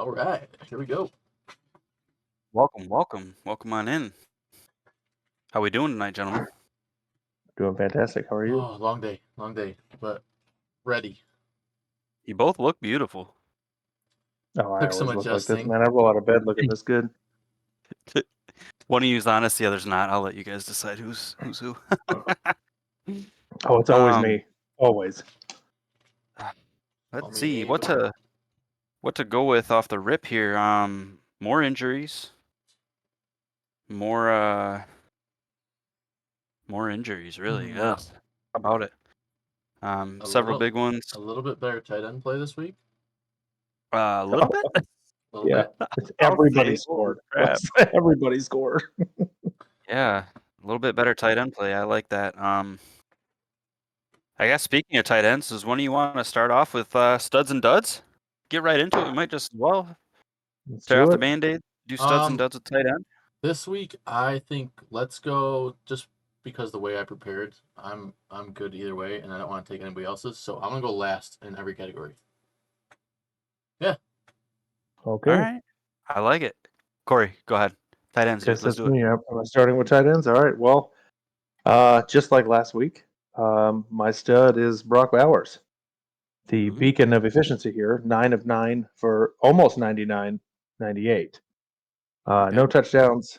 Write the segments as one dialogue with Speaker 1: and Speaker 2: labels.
Speaker 1: All right, here we go.
Speaker 2: Welcome on in. How we doing tonight, gentlemen?
Speaker 3: Doing fantastic. How are you?
Speaker 1: Oh, long day, but ready.
Speaker 2: You both look beautiful.
Speaker 3: Oh, I
Speaker 1: Took some
Speaker 3: always look like this,
Speaker 1: adjusting.
Speaker 3: man. I roll out of bed looking this good.
Speaker 2: One of you's honest, the other's not. I'll let you guys decide who's who.
Speaker 3: Oh, it's always me. Always.
Speaker 2: Let's
Speaker 1: Call me
Speaker 2: see
Speaker 1: Abe.
Speaker 2: what to go with off the rip here. More injuries. More injuries, really. Ugh. How about it? Several big ones.
Speaker 1: A little bit better tight end play this week.
Speaker 2: A little bit.
Speaker 1: A little
Speaker 3: Yeah.
Speaker 1: bit.
Speaker 3: It's
Speaker 2: I'll
Speaker 3: everybody
Speaker 2: say,
Speaker 3: scored.
Speaker 2: holy crap.
Speaker 3: Everybody scored.
Speaker 2: Yeah, a little bit better tight end play. I like that. I guess speaking of tight ends, does one of you want to start off with studs and duds? Get right into it. We might just
Speaker 3: Let's
Speaker 2: tear
Speaker 3: do
Speaker 2: off the
Speaker 3: it.
Speaker 2: Band-Aid, do studs and duds with tight end.
Speaker 1: This week, I think let's go just because the way I prepared, I'm good either way, and I don't want to take anybody else's, so I'm gonna go last in every category. Yeah.
Speaker 3: Okay.
Speaker 2: All right, I like it. Corey, go ahead. Tight ends, dude.
Speaker 3: Guess
Speaker 2: Let's
Speaker 3: that's
Speaker 2: do it.
Speaker 3: me. Am I starting with tight ends? All right. Well, just like last week, my stud is Brock Bowers, the
Speaker 2: Ooh.
Speaker 3: beacon of efficiency here. 9 of 9 for almost 99, 98.
Speaker 2: Okay.
Speaker 3: No touchdowns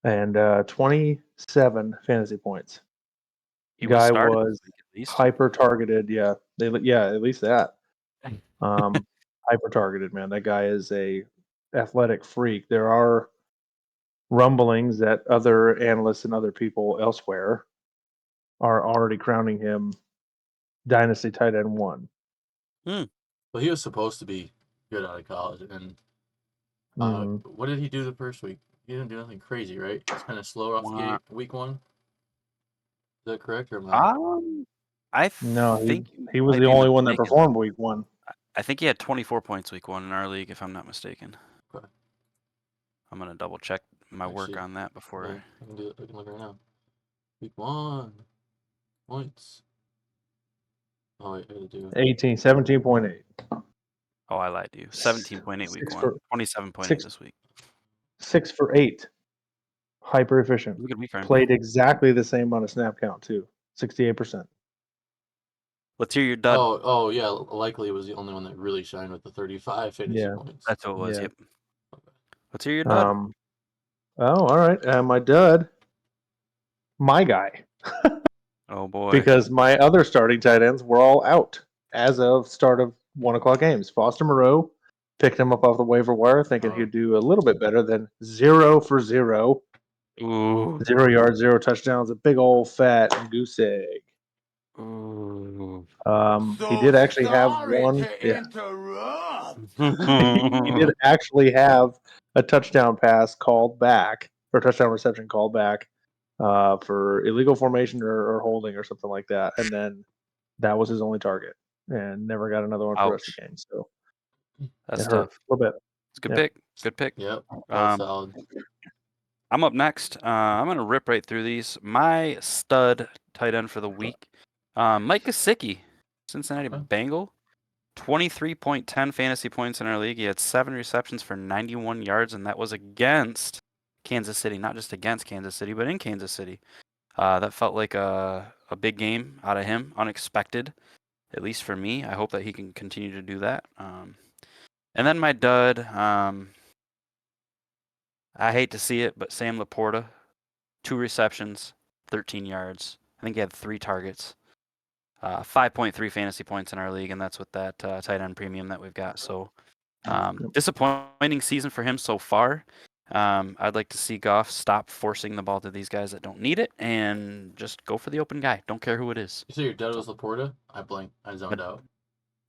Speaker 3: and 27 fantasy points.
Speaker 2: He
Speaker 3: Guy
Speaker 2: started
Speaker 3: was
Speaker 2: this week at least.
Speaker 3: hyper targeted. Yeah, at least that. Hyper targeted, man. That guy is a athletic freak. There are rumblings that other analysts and other people elsewhere are already crowning him dynasty tight end 1.
Speaker 1: Well, he was supposed to be good out of college, and what did he do the first week? He didn't do nothing crazy, right? He's kind of slow off the gate week 1. Is that correct or am I?
Speaker 3: No,
Speaker 2: think
Speaker 3: he was
Speaker 2: might
Speaker 3: the
Speaker 2: be
Speaker 3: only one that
Speaker 2: mistaken.
Speaker 3: performed week 1.
Speaker 2: I think he had 24 points week 1 in our league, if I'm not mistaken.
Speaker 1: Okay.
Speaker 2: I'm gonna double check my work on that before.
Speaker 1: Yeah, I can do it. I can look right now. Week 1 points. Oh wait, I gotta do
Speaker 3: 17.8.
Speaker 2: Oh, I lied to you. 17.8 week 1. 27.8 this week.
Speaker 3: 6 for 8. Hyper efficient.
Speaker 2: Look at week frame.
Speaker 3: Played exactly the same amount of snap count too. 68%.
Speaker 2: Let's hear your dud.
Speaker 1: Oh yeah, likely it was the only one that really shined with the 35 fantasy points.
Speaker 2: That's what it was.
Speaker 3: Yeah.
Speaker 2: Yep. Let's hear your dud.
Speaker 3: All right. My dud, my guy.
Speaker 2: Oh boy.
Speaker 3: Because my other starting tight ends were all out as of start of 1 o'clock games. Foster Moreau picked him up off the waiver wire, thinking he'd do a little bit better than 0 for 0.
Speaker 2: Ooh.
Speaker 3: 0 yards, 0 touchdowns, a big old fat goose egg.
Speaker 2: Ooh.
Speaker 3: He did actually have one. He did actually have a touchdown pass called back, or touchdown reception called back for illegal formation or holding or something like that. And then that was his only target and never got another one for the rest of the game. So
Speaker 2: that's
Speaker 3: it hurt
Speaker 2: tough.
Speaker 3: a little bit.
Speaker 2: It's a good pick. Good pick.
Speaker 1: Yep. Solid.
Speaker 2: I'm up next. I'm going to rip right through these. My stud tight end for the week, Mike Gesicki, Cincinnati Bengal. 23.10 fantasy points in our league. He had 7 receptions for 91 yards, and that was against Kansas City. Not just against Kansas City, but in Kansas City. That felt like a big game out of him, unexpected, at least for me. I hope that he can continue to do that. And then my dud, I hate to see it, but Sam Laporta, 2 receptions, 13 yards. I think he had 3 targets. 5.3 fantasy points in our league, and that's with that tight end premium that we've got. So disappointing season for him so far. I'd like to see Goff stop forcing the ball to these guys that don't need it and just go for the open guy. Don't care who it is.
Speaker 1: You say your dud was Laporta? I blanked. I zoned out.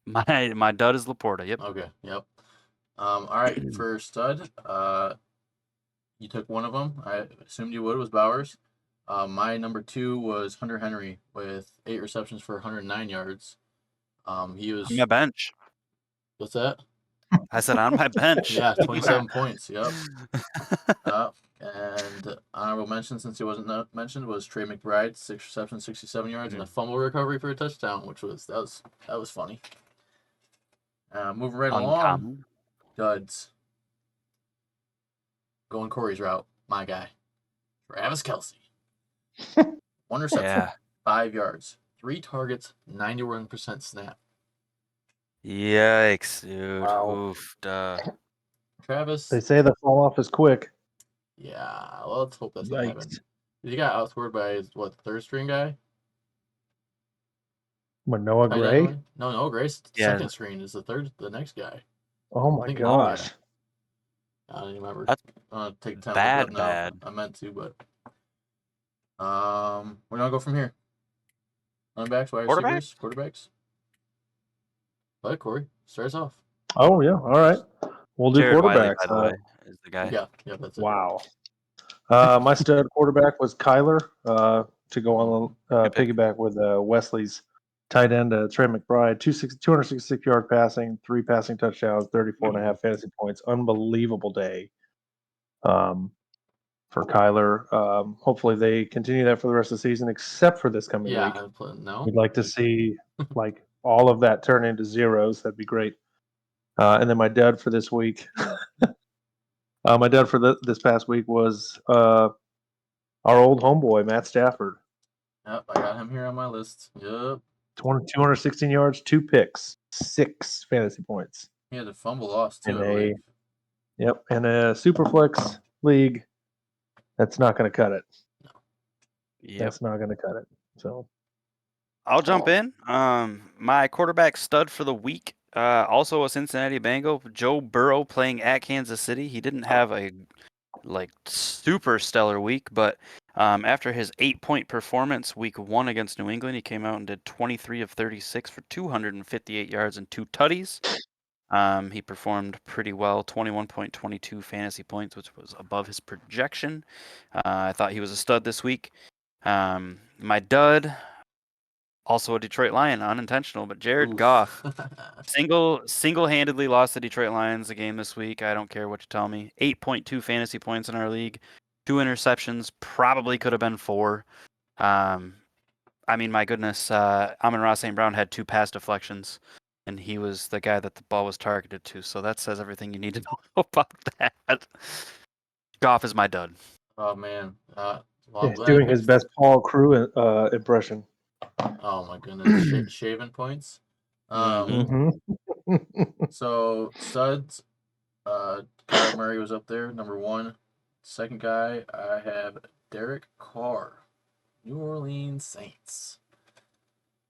Speaker 2: My dud is Laporta. Yep.
Speaker 1: Okay. Yep. All right. For stud, you took one of them. I assumed you would. Was Bowers. My number 2 was Hunter Henry with 8 receptions for 109 yards. He was
Speaker 2: on my bench.
Speaker 1: What's that?
Speaker 2: I said on my bench.
Speaker 1: Yeah, 27 points. Yep. And honorable mention, since he wasn't mentioned, was Trey McBride, 6 receptions, 67 yards, and a fumble recovery for a touchdown, which was that was funny. Moving right along. duds. Going Corey's route, my guy. Travis Kelce. 1 reception,
Speaker 2: Yeah.
Speaker 1: 5 yards, 3 targets, 91% snap.
Speaker 2: Yikes, dude.
Speaker 3: Wow.
Speaker 2: Oof, duh.
Speaker 1: Travis,
Speaker 3: They say the fall off is quick.
Speaker 1: yeah, well, let's hope that's not
Speaker 3: Yikes.
Speaker 1: happening. He got outscored by his, third string guy?
Speaker 3: Manoa
Speaker 1: Tight end
Speaker 3: Gray?
Speaker 1: one? No, Gray's
Speaker 2: Yeah.
Speaker 1: second screen is the next guy.
Speaker 3: Oh my
Speaker 1: think-
Speaker 3: gosh.
Speaker 1: I don't even remember.
Speaker 2: That's
Speaker 1: I'm gonna take the time to look it up now.
Speaker 2: bad.
Speaker 1: I meant to, but we're gonna go from here. Running backs, wide
Speaker 2: Quarterback?
Speaker 1: receivers, quarterbacks. Go ahead, Corey. Start us off.
Speaker 3: Oh yeah, all right. We'll do
Speaker 2: Jared Wiley,
Speaker 3: quarterbacks.
Speaker 2: by the way, is the guy.
Speaker 1: Yeah, that's it.
Speaker 3: Wow. My stud quarterback was Kyler. To go on the
Speaker 2: Good pick.
Speaker 3: piggyback with Wesley's tight end, Trey McBride, 266 yard passing, 3 passing touchdowns, 34.5 fantasy points. Unbelievable day for Kyler. Hopefully they continue that for the rest of the season, except for this coming
Speaker 1: Yeah,
Speaker 3: week.
Speaker 1: no.
Speaker 3: We'd like to see like all of that turn into zeros. That'd be great. And then my dud for this week. My dud for this past week was our old homeboy, Matt Stafford.
Speaker 1: Yep, I got him here on my list. Yep.
Speaker 3: 216 yards, 2 picks, 6 fantasy points.
Speaker 1: He had a fumble loss too.
Speaker 3: In
Speaker 1: I believe.
Speaker 3: In a Superflex league, that's not going to cut it.
Speaker 2: Yep.
Speaker 3: That's not going to cut it. So
Speaker 2: I'll jump in. My quarterback stud for the week, also a Cincinnati Bengal, Joe Burrow, playing at Kansas City. He didn't have a super stellar week, but after his 8-point performance week 1 against New England, he came out and did 23 of 36 for 258 yards and 2 tutties. He performed pretty well, 21.22 fantasy points, which was above his projection. I thought he was a stud this week. My dud, also a Detroit Lion, unintentional, but Jared
Speaker 1: Oof.
Speaker 2: Goff single-handedly lost the Detroit Lions a game this week. I don't care what you tell me. 8.2 fantasy points in our league, 2 interceptions, probably could have been 4. I mean, my goodness, Amon-Ra St. Brown had 2 pass deflections, and he was the guy that the ball was targeted to. So that says everything you need to know about that. Goff is my dud.
Speaker 1: Oh man.
Speaker 3: he's doing his best Paul Crew impression.
Speaker 1: Oh my goodness, shaven points.
Speaker 2: Mhm.
Speaker 1: So studs, Kyler Murray was up there, number 1. Second guy, I have Derek Carr, New Orleans Saints.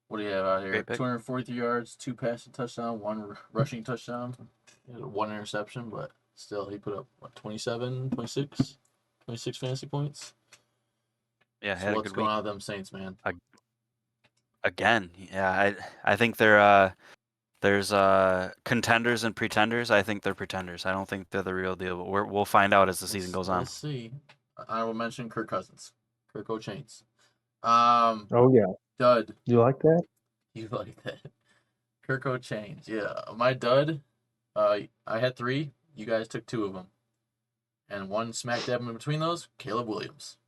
Speaker 1: What do you have out here?
Speaker 2: Great pick.
Speaker 1: 243 yards, 2 passing touchdown, 1 rushing touchdown. He had 1 interception, but still he put up 27, 26 fantasy points.
Speaker 2: Yeah,
Speaker 1: So
Speaker 2: had a
Speaker 1: what's
Speaker 2: good
Speaker 1: going
Speaker 2: week.
Speaker 1: on with them Saints, man?
Speaker 2: Again, yeah, I think there's contenders and pretenders. I think they're pretenders. I don't think they're the real deal. But we'll find out as the season goes on.
Speaker 1: Let's see. I will mention Kirk Cousins, Kirk O'Chains.
Speaker 3: Oh yeah,
Speaker 1: Dud.
Speaker 3: you like that?
Speaker 1: You like that? Kirk O'Chains. Yeah, my dud. I had 3. You guys took 2 of them, and 1 smack dab in between those. Caleb Williams.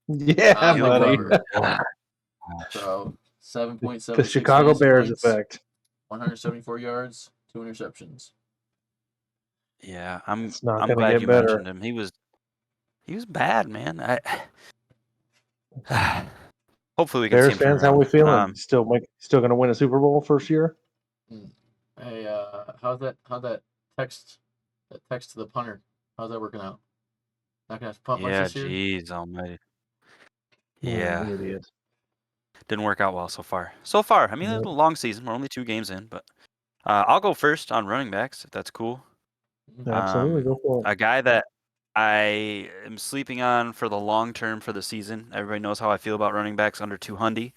Speaker 3: Yeah,
Speaker 1: Caleb
Speaker 3: buddy.
Speaker 1: Williams. So 7.7.
Speaker 3: The Chicago Bears effect.
Speaker 1: 174 yards, 2 interceptions.
Speaker 2: Yeah, I'm
Speaker 3: It's not
Speaker 2: I'm
Speaker 3: gonna
Speaker 2: glad
Speaker 3: get
Speaker 2: you
Speaker 3: better.
Speaker 2: mentioned him. He was bad, man. Hopefully we can see
Speaker 3: Bears
Speaker 2: him turn
Speaker 3: fans, how we
Speaker 2: around.
Speaker 3: feeling? Still going to win a Super Bowl first year?
Speaker 1: Hey, how's that text to the punter? How's that working out? Not gonna have to punt much
Speaker 2: Yeah,
Speaker 1: this year.
Speaker 2: jeez almighty.
Speaker 3: Oh,
Speaker 2: Yeah,
Speaker 3: idiot.
Speaker 2: didn't work out well so far. I mean, it's a long season. We're only 2 games in, but I'll go first on running backs if that's cool.
Speaker 3: Absolutely, go for it.
Speaker 2: A guy that I am sleeping on for the long term for the season. Everybody knows how I feel about running backs under 200.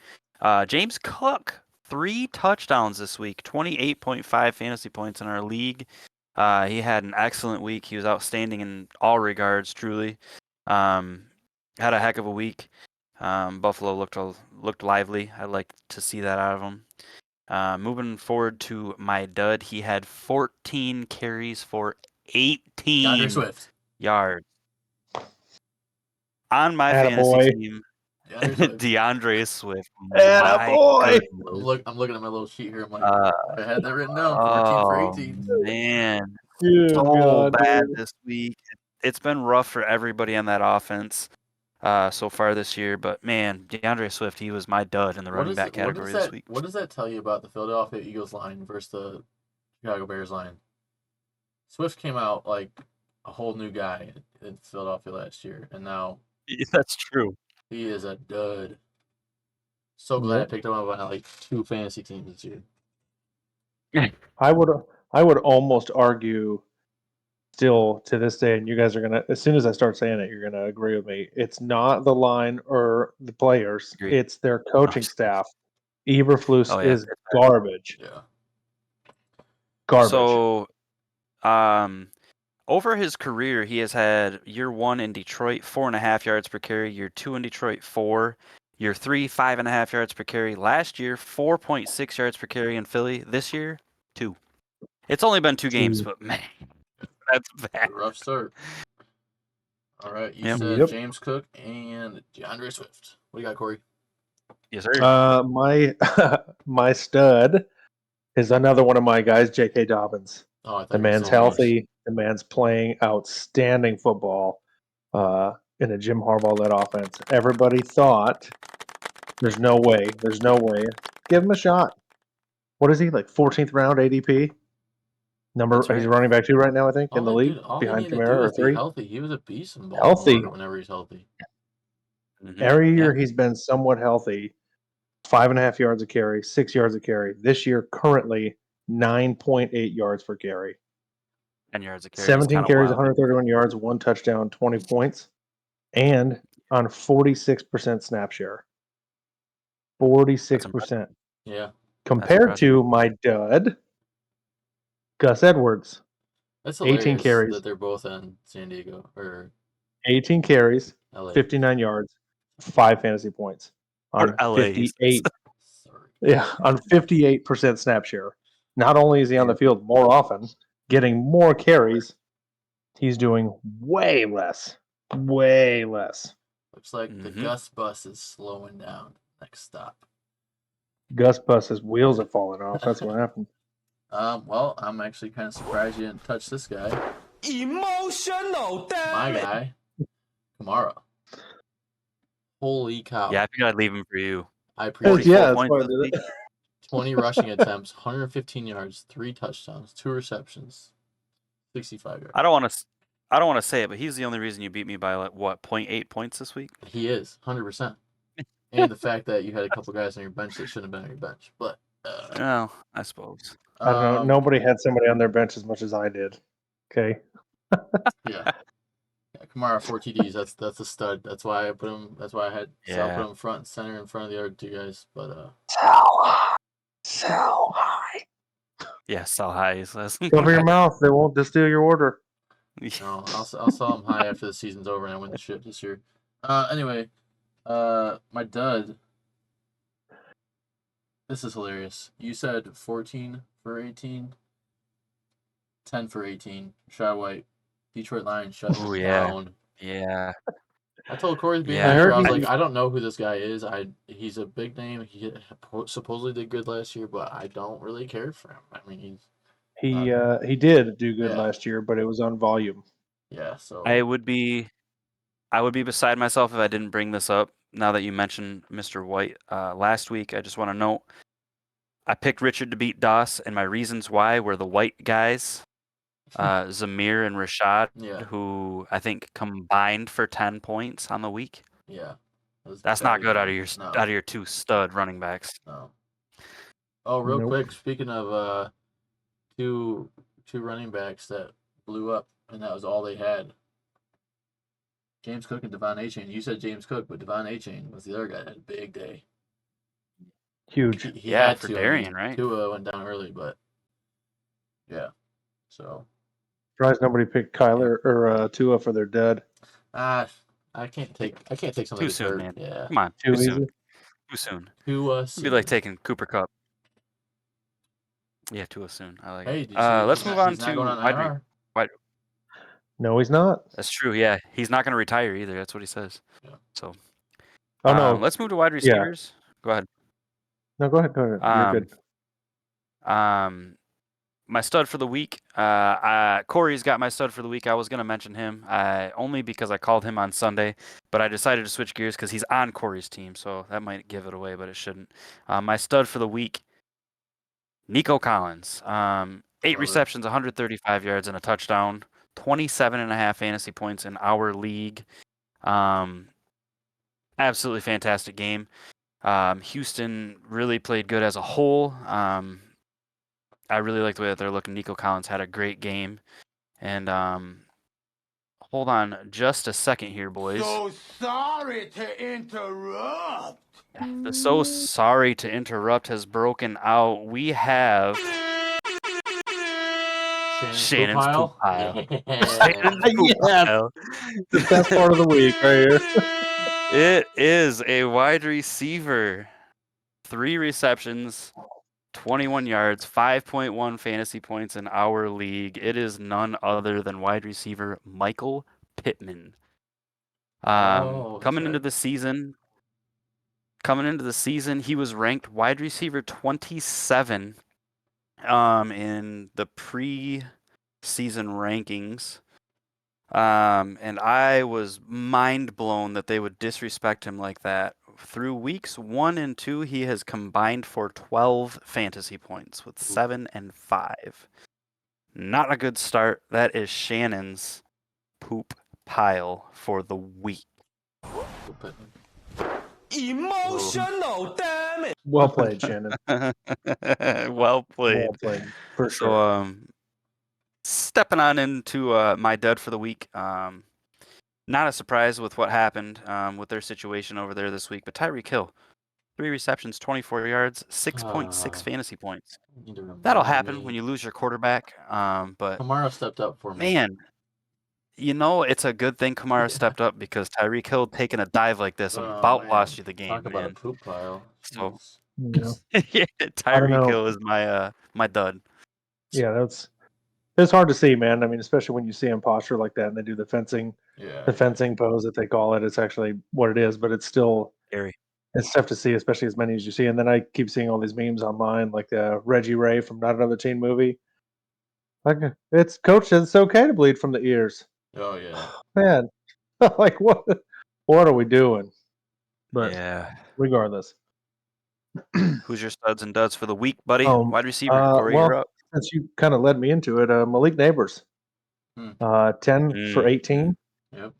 Speaker 2: James Cook, 3 touchdowns this week, 28.5 fantasy points in our league. He had an excellent week. He was outstanding in all regards, truly. Had a heck of a week. Buffalo looked lively. I like to see that out of him. Moving forward to my dud, he had 14 carries for 18
Speaker 1: Swift.
Speaker 2: yards. On my
Speaker 3: Attaboy.
Speaker 2: fantasy team, DeAndre Swift.
Speaker 3: Attaboy.
Speaker 1: I'm looking at my little sheet here. I'm like, I had that written down. 14 for 18.
Speaker 2: Man,
Speaker 3: Good
Speaker 2: so
Speaker 3: God,
Speaker 2: bad
Speaker 3: dude.
Speaker 2: this week. It's been rough for everybody on that offense so far this year. But man, DeAndre Swift, he was my dud in the running back category this week.
Speaker 1: What does that tell you about the Philadelphia Eagles line versus the Chicago Bears line? Swift came out like a whole new guy in Philadelphia last year, and now
Speaker 2: That's true.
Speaker 1: he is a dud. So glad
Speaker 3: Yep.
Speaker 1: I picked him up on like 2 fantasy teams this year.
Speaker 3: I would almost argue still to this day, and you guys are gonna, as soon as I start saying it, you're gonna agree with me. It's not the line or the players;
Speaker 2: Agreed.
Speaker 3: it's their coaching staff. Eberflus
Speaker 2: Oh, yeah.
Speaker 3: is garbage.
Speaker 1: Yeah.
Speaker 3: Garbage.
Speaker 2: So, over his career, he has had year 1 in Detroit, 4.5 yards per carry. Year 2 in Detroit, 4. Year 3, 5.5 yards per carry. Last year, 4.6 yards per carry in Philly. This year, 2. It's only been 2 games, but man, that's bad.
Speaker 1: Rough start. All right, you
Speaker 2: Yep.
Speaker 1: said
Speaker 3: Yep.
Speaker 1: James Cook and DeAndre Swift. What do you got, Corey?
Speaker 2: Yes, sir.
Speaker 3: My my stud is another one of my guys, J.K. Dobbins.
Speaker 1: Oh, I thought
Speaker 3: The
Speaker 1: you were
Speaker 3: man's
Speaker 1: still on yours.
Speaker 3: healthy. The man's playing outstanding football in a Jim Harbaugh-led offense. Everybody thought, there's no way. Give him a shot. What is he, like 14th round ADP?
Speaker 2: That's
Speaker 3: He's
Speaker 2: right.
Speaker 3: running back 2 right now, I think, in the league,
Speaker 1: All he
Speaker 3: behind
Speaker 1: needed to do
Speaker 3: Kamara or
Speaker 1: was be
Speaker 3: 3.
Speaker 1: healthy. He was a beast in
Speaker 3: Healthy.
Speaker 1: Baltimore whenever he's healthy.
Speaker 2: Mhm.
Speaker 3: Every year
Speaker 2: Yeah.
Speaker 3: he's been somewhat healthy. 5.5 yards a carry, 6 yards a carry. This year, currently 9.8 yards per carry.
Speaker 2: 10 yards a carry.
Speaker 3: 17 carries, 131 yards, 1 touchdown, 20 points, and on 46% snap share. 46%.
Speaker 1: Yeah.
Speaker 3: Compared
Speaker 2: impressive.
Speaker 3: to my dud, Gus Edwards.
Speaker 1: That's
Speaker 3: 18
Speaker 1: hilarious
Speaker 3: carries.
Speaker 1: that they're both in San Diego or
Speaker 3: 18 carries,
Speaker 1: LA.
Speaker 3: 59 yards, 5 fantasy points on
Speaker 2: Or LA.
Speaker 3: 58.
Speaker 1: Sorry.
Speaker 3: Yeah, on 58% snap share. Not only is he on the field more often, getting more carries, he's doing way less. Way less.
Speaker 1: Looks like the
Speaker 2: Mhm.
Speaker 1: Gus bus is slowing down. Next stop.
Speaker 3: Gus Bus's wheels are falling off. That's what happened.
Speaker 1: Well, I'm actually kind of surprised you didn't touch this guy.
Speaker 4: Emotional,
Speaker 1: My guy, Kamara. Holy cow.
Speaker 2: Yeah, I figured I'd leave him for you.
Speaker 1: I appreciate
Speaker 2: 44
Speaker 3: that's
Speaker 2: points
Speaker 3: why I
Speaker 2: this
Speaker 3: did
Speaker 2: week.
Speaker 3: it.
Speaker 1: 20 rushing attempts, 115 yards, 3 touchdowns, 2 receptions, 65 yards.
Speaker 2: I don't want to say it, but he's the only reason you beat me by like what 0.8 points this week.
Speaker 1: He is 100%. And the fact that you had a couple guys on your bench that shouldn't have been on your bench, but
Speaker 2: Well, I suppose.
Speaker 3: I don't know. Nobody had somebody on their bench as much as I did. Okay.
Speaker 1: Yeah, Kamara 4 TDs. That's a stud. That's why I put him. That's why I had Sal put him front and center in front of the other 2 guys. But
Speaker 3: Sell high.
Speaker 2: Yeah, sell high.
Speaker 3: Cover your mouth. They won't just steal your order.
Speaker 1: no, I'll sell him high after the season's over and I win the ship this year. Anyway, my dud. This is hilarious. You said 14 for 18, 10 for 18. Shot White, Detroit Lions shut
Speaker 2: Ooh, yeah.
Speaker 1: down.
Speaker 2: Yeah.
Speaker 1: I told Corey at the beginning
Speaker 2: Yeah.
Speaker 1: of the year, I was
Speaker 3: I heard
Speaker 1: like, I don't know who this guy is. He's a big name. He supposedly did good last year, but I don't really care for him. I mean,
Speaker 3: he did do good
Speaker 1: Yeah.
Speaker 3: last year, but it was on volume.
Speaker 1: yeah. So
Speaker 2: I would be beside myself if I didn't bring this up. Now that you mentioned Mr. White last week, I just want to note I picked Richard to beat Doss, and my reasons why were the white guys, Zamir and Rashad,
Speaker 1: Yeah.
Speaker 2: who I think combined for 10 points on the week.
Speaker 1: yeah,
Speaker 2: That's not good out of
Speaker 1: No.
Speaker 2: your 2 stud running backs.
Speaker 1: No. Oh, real
Speaker 3: Nope.
Speaker 1: quick. Speaking of two running backs that blew up, and that was all they had. James Cook and Devon Achane. You said James Cook, but Devon Achane was the other guy that had a big day.
Speaker 3: Huge.
Speaker 1: He
Speaker 2: Yeah,
Speaker 1: had
Speaker 2: for
Speaker 1: to.
Speaker 2: Darian, right?
Speaker 1: Tua went down early, but yeah. So
Speaker 3: Surprised nobody picked Kyler or Tua for their dud.
Speaker 1: I can't take something
Speaker 2: Too
Speaker 1: that's
Speaker 2: soon,
Speaker 1: hurt.
Speaker 2: man.
Speaker 1: Yeah.
Speaker 2: Come on,
Speaker 3: Too
Speaker 2: too
Speaker 3: easy.
Speaker 2: soon. Too soon.
Speaker 1: Tua
Speaker 2: It'd be like taking Cooper Cup. Yeah, too soon. I like
Speaker 1: Hey,
Speaker 2: it.
Speaker 1: did you see
Speaker 2: Let's move on
Speaker 1: he's not
Speaker 2: to
Speaker 1: going on
Speaker 2: wide.
Speaker 1: IR.
Speaker 3: No, he's not.
Speaker 2: That's true. Yeah, he's not going to retire either. That's what he says.
Speaker 1: Yeah.
Speaker 2: So,
Speaker 3: Oh no.
Speaker 2: let's move to wide
Speaker 3: Yeah.
Speaker 2: receivers. Go ahead.
Speaker 3: No, go ahead. You're good.
Speaker 2: my stud for the week, Corey's got my stud for the week. I was going to mention him only because I called him on Sunday, but I decided to switch gears because he's on Corey's team, so that might give it away, but it shouldn't. My stud for the week, Nico Collins. 8
Speaker 1: Love it.
Speaker 2: receptions, 135 yards, and a touchdown. 27.5 fantasy points in our league. Absolutely fantastic game. Houston really played good as a whole. I really like the way that they're looking. Nico Collins had a great game. And hold on just a second here, boys.
Speaker 4: So sorry to interrupt.
Speaker 2: The so sorry to interrupt has broken out. We have Shannon's poop pile. Shannon's poop pile.
Speaker 3: The best part of the week right here.
Speaker 2: It is a wide receiver. 3 receptions, 21 yards, 5.1 fantasy points in our league. It is none other than wide receiver Michael Pittman. Coming into the season, he was ranked wide receiver 27 in the pre-season rankings. And I was mind blown that they would disrespect him like that. Through weeks 1 and 2, he has combined for 12 fantasy points with 7 and 5. Not a good start. That is Shannon's poop pile for the week.
Speaker 4: Emotional, damn it.
Speaker 3: Well played, Shannon.
Speaker 2: Well played.
Speaker 3: Well played, for sure.
Speaker 2: So, stepping on into my dud for the week. Not a surprise with what happened with their situation over there this week, but Tyreek Hill, 3 receptions, 24 yards, 6.6 fantasy points. That'll happen when you lose your quarterback. But
Speaker 1: Kamara stepped up for me.
Speaker 2: man, it's a good thing Kamara stepped up because Tyreek Hill taking a dive like this about lost you the game,
Speaker 1: Talk about
Speaker 2: man.
Speaker 1: a poop pile.
Speaker 2: So,
Speaker 3: Yeah.
Speaker 2: yeah, Tyreek Hill is my dud.
Speaker 3: Yeah, it's hard to see, man. I mean, especially when you see him posture like that and they do the fencing pose that they call it. It's actually what it is, but it's still
Speaker 2: Scary.
Speaker 3: It's tough to see, especially as many as you see. And then I keep seeing all these memes online, like Reggie Ray from Not Another Teen Movie. Like, it's coach says it's okay to bleed from the ears.
Speaker 1: Oh yeah.
Speaker 3: Man, like what are we doing? But
Speaker 2: yeah.
Speaker 3: Regardless.
Speaker 2: Who's your studs and duds for the week, buddy? Wide receiver. Corey,
Speaker 3: well,
Speaker 2: you're up.
Speaker 3: Since you kind of led me into it, Malik Neighbors. 10 for 18.
Speaker 1: Yep.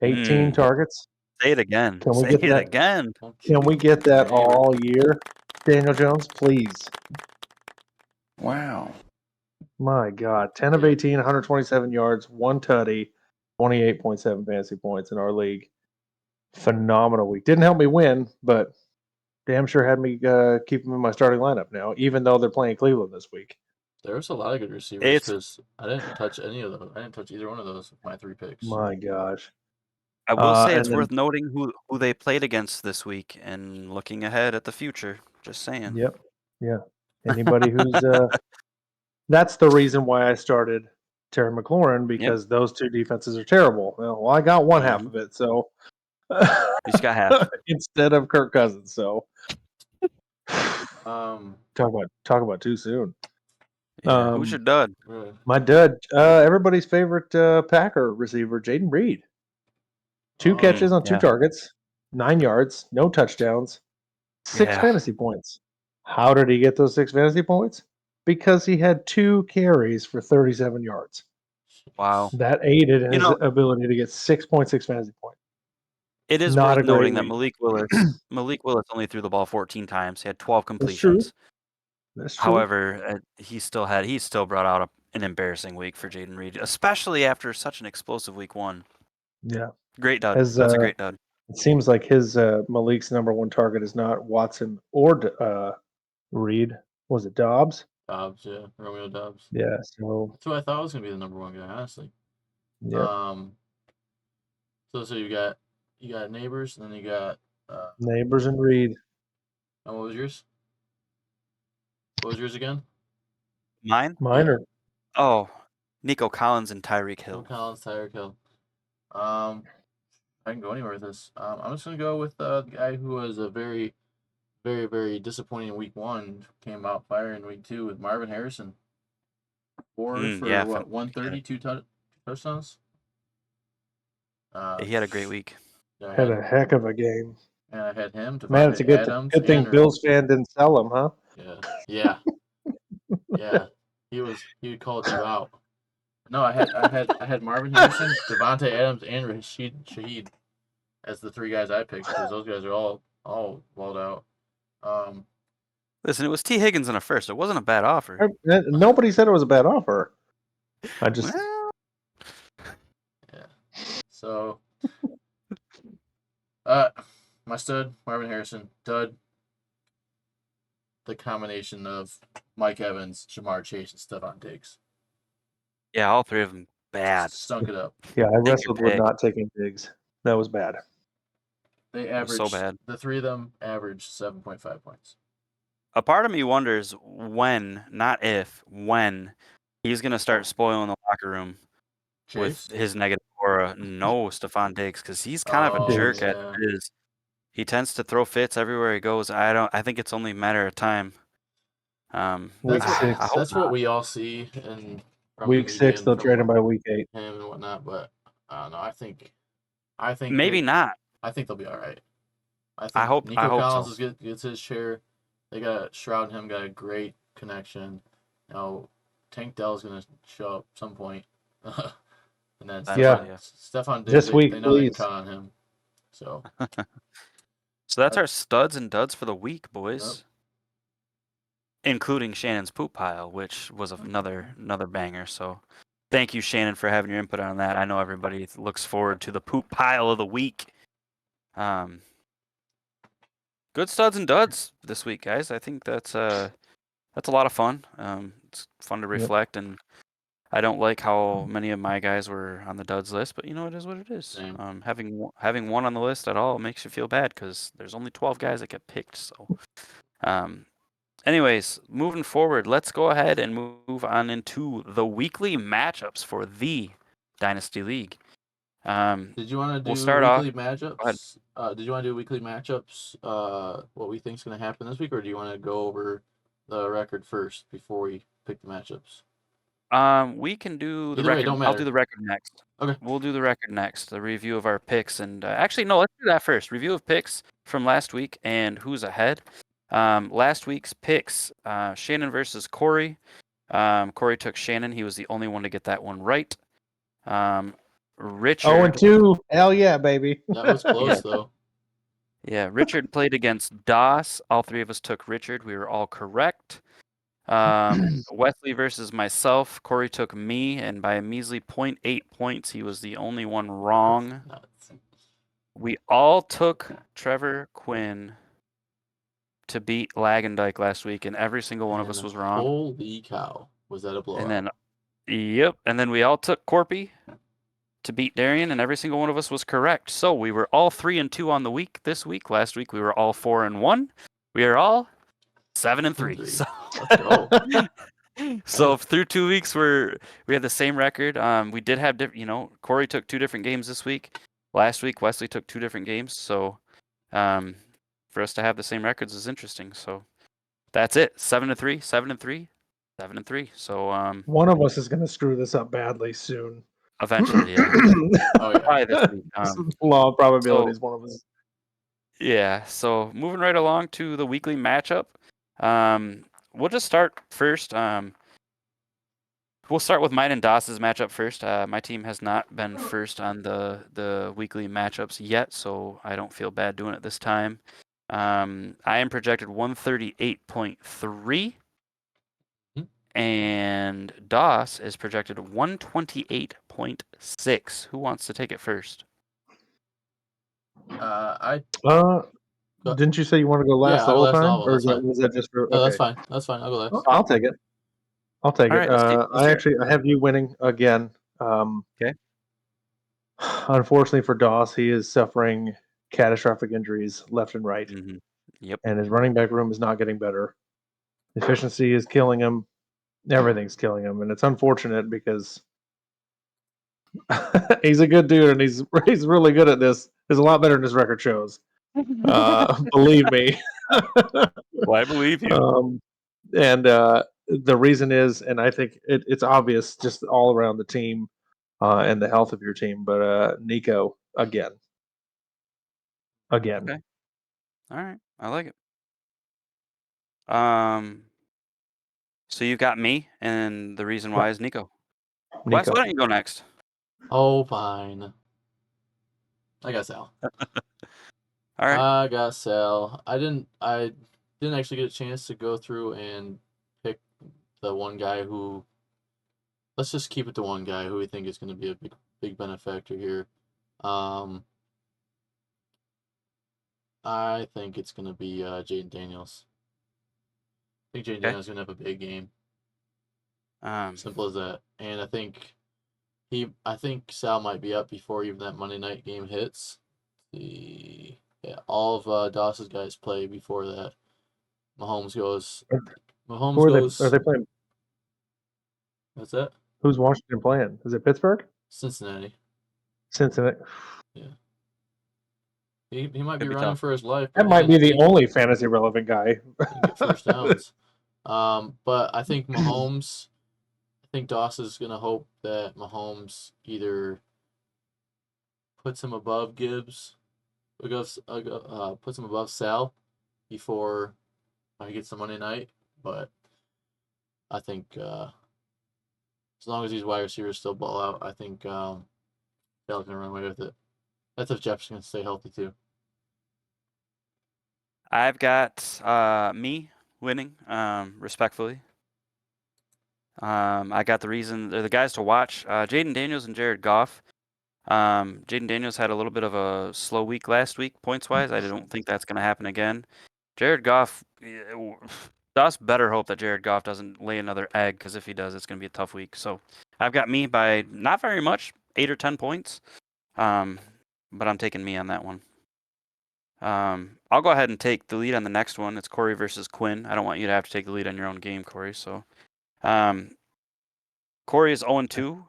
Speaker 3: 18 targets.
Speaker 2: Say it again.
Speaker 3: Can we
Speaker 2: Say
Speaker 3: get
Speaker 2: it
Speaker 3: that
Speaker 2: again?
Speaker 3: Can we get that all year, Daniel Jones, please?
Speaker 5: Wow.
Speaker 3: My God. 10 of 18, 127 yards, 1 tutty, 28.7 fantasy points in our league. Phenomenal week. Didn't help me win, but damn sure had me keep him in my starting lineup now, even though they're playing Cleveland this week.
Speaker 1: There was a lot of good receivers because I didn't touch any of those. I didn't touch either one of those with my 3 picks.
Speaker 3: My gosh.
Speaker 2: I will say it's worth noting who they played against this week and looking ahead at the future. Just saying.
Speaker 3: Yep. Yeah. Anybody who's that's the reason why I started Terry McLaurin, because those 2 defenses are terrible. Well, I got one half of it, so
Speaker 2: you just got half
Speaker 3: instead of Kirk Cousins. So talk about too soon.
Speaker 2: Yeah. Who's your dud?
Speaker 3: My dud, everybody's favorite Packer receiver, Jaden Reed. 2 catches on 2 targets, 9 yards, no touchdowns, 6 fantasy points. How did he get those 6 fantasy points? Because he had 2 carries for 37 yards.
Speaker 2: Wow.
Speaker 3: That aided in his ability to get 6.6 fantasy points.
Speaker 2: It is
Speaker 3: Not
Speaker 2: worth
Speaker 3: a great
Speaker 2: noting that
Speaker 3: week.
Speaker 2: Malik Willis only threw the ball 14 times. He had 12 completions.
Speaker 3: That's true.
Speaker 2: However, he still brought out an embarrassing week for Jaden Reed, especially after such an explosive week 1.
Speaker 3: Yeah.
Speaker 2: Great dud. That's a great dud.
Speaker 3: It seems like his Malik's number 1 target is not Watson or Reed. Was it Dobbs?
Speaker 1: Dobbs, yeah. Romeo Dobbs.
Speaker 3: Yeah, so
Speaker 1: that's who I thought was gonna be the number 1 guy, honestly.
Speaker 3: Yeah.
Speaker 1: So you got Neighbors, and then you got
Speaker 3: Neighbors and Reed.
Speaker 1: And what was yours? What was yours again?
Speaker 2: Mine?
Speaker 3: Are
Speaker 2: Nico Collins and Tyreek Hill.
Speaker 1: Nico Collins, Tyreek Hill. I can go anywhere with this. I'm just gonna go with the guy who was a very, very, very disappointing in week 1, came out firing in week 2 with Marvin Harrison. 4 for
Speaker 2: yeah,
Speaker 1: what? 130, two touchdowns.
Speaker 2: he had a great week.
Speaker 1: I
Speaker 3: Had a heck of a game.
Speaker 1: and I had him.
Speaker 3: Man, it's a
Speaker 1: Devontae Adams,
Speaker 3: good thing
Speaker 1: and
Speaker 3: Bills fan didn't sell him, huh?
Speaker 1: Yeah. He called you out. No, I had Marvin Harrison, Devontae Adams, and Rashid Shaheed as the 3 guys I picked because those guys are all walled out.
Speaker 2: Listen, it was T. Higgins in a first. It wasn't a bad offer.
Speaker 3: Nobody said it was a bad offer. I just
Speaker 2: Well,
Speaker 1: Yeah. So, my stud, Marvin Harrison. Dud, the combination of Mike Evans, Jamar Chase, and Stephon Diggs.
Speaker 2: yeah, all 3 of them bad.
Speaker 1: Stunk it up.
Speaker 3: I
Speaker 2: your
Speaker 3: wrestled with
Speaker 2: pick.
Speaker 3: not taking Diggs. That was bad.
Speaker 1: They
Speaker 2: It was
Speaker 1: averaged
Speaker 2: so bad.
Speaker 1: The 3 of them averaged 7.5 points.
Speaker 2: A part of me wonders when, not if, when he's going to start spoiling the locker room with
Speaker 1: Chase?
Speaker 2: his negative aura. No, Stephon Diggs, because he's kind of a
Speaker 1: Oh,
Speaker 2: jerk
Speaker 1: yeah.
Speaker 2: as it is. He tends to throw fits everywhere he goes. I think it's only a matter of time.
Speaker 3: Week
Speaker 1: That's
Speaker 3: six.
Speaker 2: I hope
Speaker 1: That's what
Speaker 2: not.
Speaker 1: we all see, and from
Speaker 3: Week
Speaker 1: the
Speaker 3: 6,
Speaker 1: media
Speaker 3: they'll
Speaker 1: and
Speaker 3: trade him
Speaker 1: from
Speaker 3: by week 8.
Speaker 1: him and whatnot. But I don't know. I think
Speaker 2: Maybe not.
Speaker 1: I think they'll be all right. I think
Speaker 2: I hope
Speaker 1: Nico Collins
Speaker 2: so.
Speaker 1: gets his share. They got Shroud and him got a great connection. Tank Dell's gonna show up some point, and then
Speaker 3: Yeah.
Speaker 1: Stephon Diggs.
Speaker 3: This week,
Speaker 1: they know they can
Speaker 3: please.
Speaker 1: count on him. So
Speaker 2: So that's our studs and duds for the week, boys.
Speaker 1: Yep.
Speaker 2: Including Shannon's poop pile, which was another banger. So thank you, Shannon, for having your input on that. I know everybody looks forward to the poop pile of the week. Good studs and duds this week, guys. I think that's a lot of fun. It's fun to reflect, and I don't like how many of my guys were on the duds list, but it is what it is.
Speaker 1: Same.
Speaker 2: Having one on the list at all makes you feel bad because there's only 12 guys that get picked. So, anyways, moving forward, let's go ahead and move on into the weekly matchups for the Dynasty League.
Speaker 1: Did you want to do
Speaker 2: we'll start
Speaker 1: weekly
Speaker 2: off.
Speaker 1: matchups? Did you want to do weekly matchups? What we think is going to happen this week, or do you want to go over the record first before we pick the matchups?
Speaker 2: We can do the
Speaker 1: Either way,
Speaker 2: record.
Speaker 1: don't
Speaker 2: I'll
Speaker 1: matter.
Speaker 2: do the record next.
Speaker 1: Okay.
Speaker 2: We'll do the record next. The review of our picks, and actually, no, let's do that first. Review of picks from last week and who's ahead. Last week's picks: Shannon versus Corey. Corey took Shannon. He was the only one to get that one right. Richard.
Speaker 3: 0-2. Hell yeah, baby.
Speaker 1: That was close though.
Speaker 2: Yeah, Richard played against Doss. All 3 of us took Richard. We were all correct. Wesley versus myself. Corey took me, and by a measly 0.8 points, he was the only one wrong. We all took Trevor Quinn to beat Lagendijk last week, and every single one of us was wrong.
Speaker 1: Holy cow. Was that a blowout?
Speaker 2: And then we all took Corpy to beat Darian, and every single one of us was correct. So we were all 3-2 on the week this week. Last week we were all 4-1. We are all 7-3. So,
Speaker 1: let's go.
Speaker 2: So through 2 weeks we had the same record. We did have Corey took 2 different games this week. Last week Wesley took 2 different games. So for us to have the same records is interesting. So that's it. 7-3, 7-3, 7-3. So
Speaker 3: one of us is going to screw this up badly soon.
Speaker 2: Eventually, yeah.
Speaker 1: Oh yeah.
Speaker 2: Probably this week.
Speaker 3: Law of probabilities, one of us.
Speaker 2: Yeah. So moving right along to the weekly matchup. We'll just start first. We'll start with mine and Doss's matchup first. My team has not been first on the weekly matchups yet, so I don't feel bad doing it this time. I am projected 138.3. And Doss is projected 128.6. Who wants to take it first?
Speaker 3: Didn't you say you want to go last the whole time? Or was that just for...
Speaker 1: No, that's fine. That's fine. I'll go last.
Speaker 3: I'll take it. I'll take it.
Speaker 2: Right, let's
Speaker 3: I have you winning again.
Speaker 2: Okay.
Speaker 3: Unfortunately for Doss, he is suffering catastrophic injuries left and right.
Speaker 2: Mm-hmm. Yep.
Speaker 3: And his running back room is not getting better. Efficiency is killing him. Everything's killing him, and it's unfortunate because he's a good dude and he's really good at this. He's a lot better than his record shows. Believe me.
Speaker 2: Well, I believe you.
Speaker 3: the reason is, and I think it's obvious just all around the team and the health of your team, but Nico again.
Speaker 2: Okay. All right. I like it. So you've got me, and the reason why is Nico. Wes,
Speaker 3: Nico.
Speaker 2: why don't you go next?
Speaker 1: Oh, fine. I got Sal.
Speaker 2: All right.
Speaker 1: I got Sal. I didn't actually get a chance to go through and pick the one guy who. Let's just keep it to one guy who we think is going to be a big benefactor here. I think it's going to be Jaden Daniels. I think Jaden Daniels is going to have a big game. Simple as that. And I think Sal might be up before even that Monday night game hits. All of Doss's guys play before that. Mahomes goes.
Speaker 3: Are they playing?
Speaker 1: What's that?
Speaker 3: Who's Washington playing? Is it Pittsburgh?
Speaker 1: Cincinnati.
Speaker 3: Cincinnati.
Speaker 1: Yeah. He might be
Speaker 2: Could be
Speaker 1: running
Speaker 2: tough.
Speaker 1: for his life.
Speaker 3: That might be the only fantasy relevant guy.
Speaker 1: He can get first downs. But I think Mahomes. I think Doss is gonna hope that Mahomes either puts him above Gibbs, puts him above Sal before he gets the Monday night. But I think as long as these wide receivers still ball out, I think Sal's gonna run away with it. That's if Jefferson can stay healthy too.
Speaker 2: I've got me winning, respectfully. I got the guys to watch. Jaden Daniels and Jared Goff. Jaden Daniels had a little bit of a slow week last week, points-wise. I don't think that's going to happen again. Jared Goff, Doss better hope that Jared Goff doesn't lay another egg, because if he does, it's going to be a tough week. So I've got me by not very much, 8 or 10 points. But I'm taking me on that one. I'll go ahead and take the lead on the next one. It's Corey versus Quinn. I don't want you to have to take the lead on your own game, Corey. So, Corey is 0-2.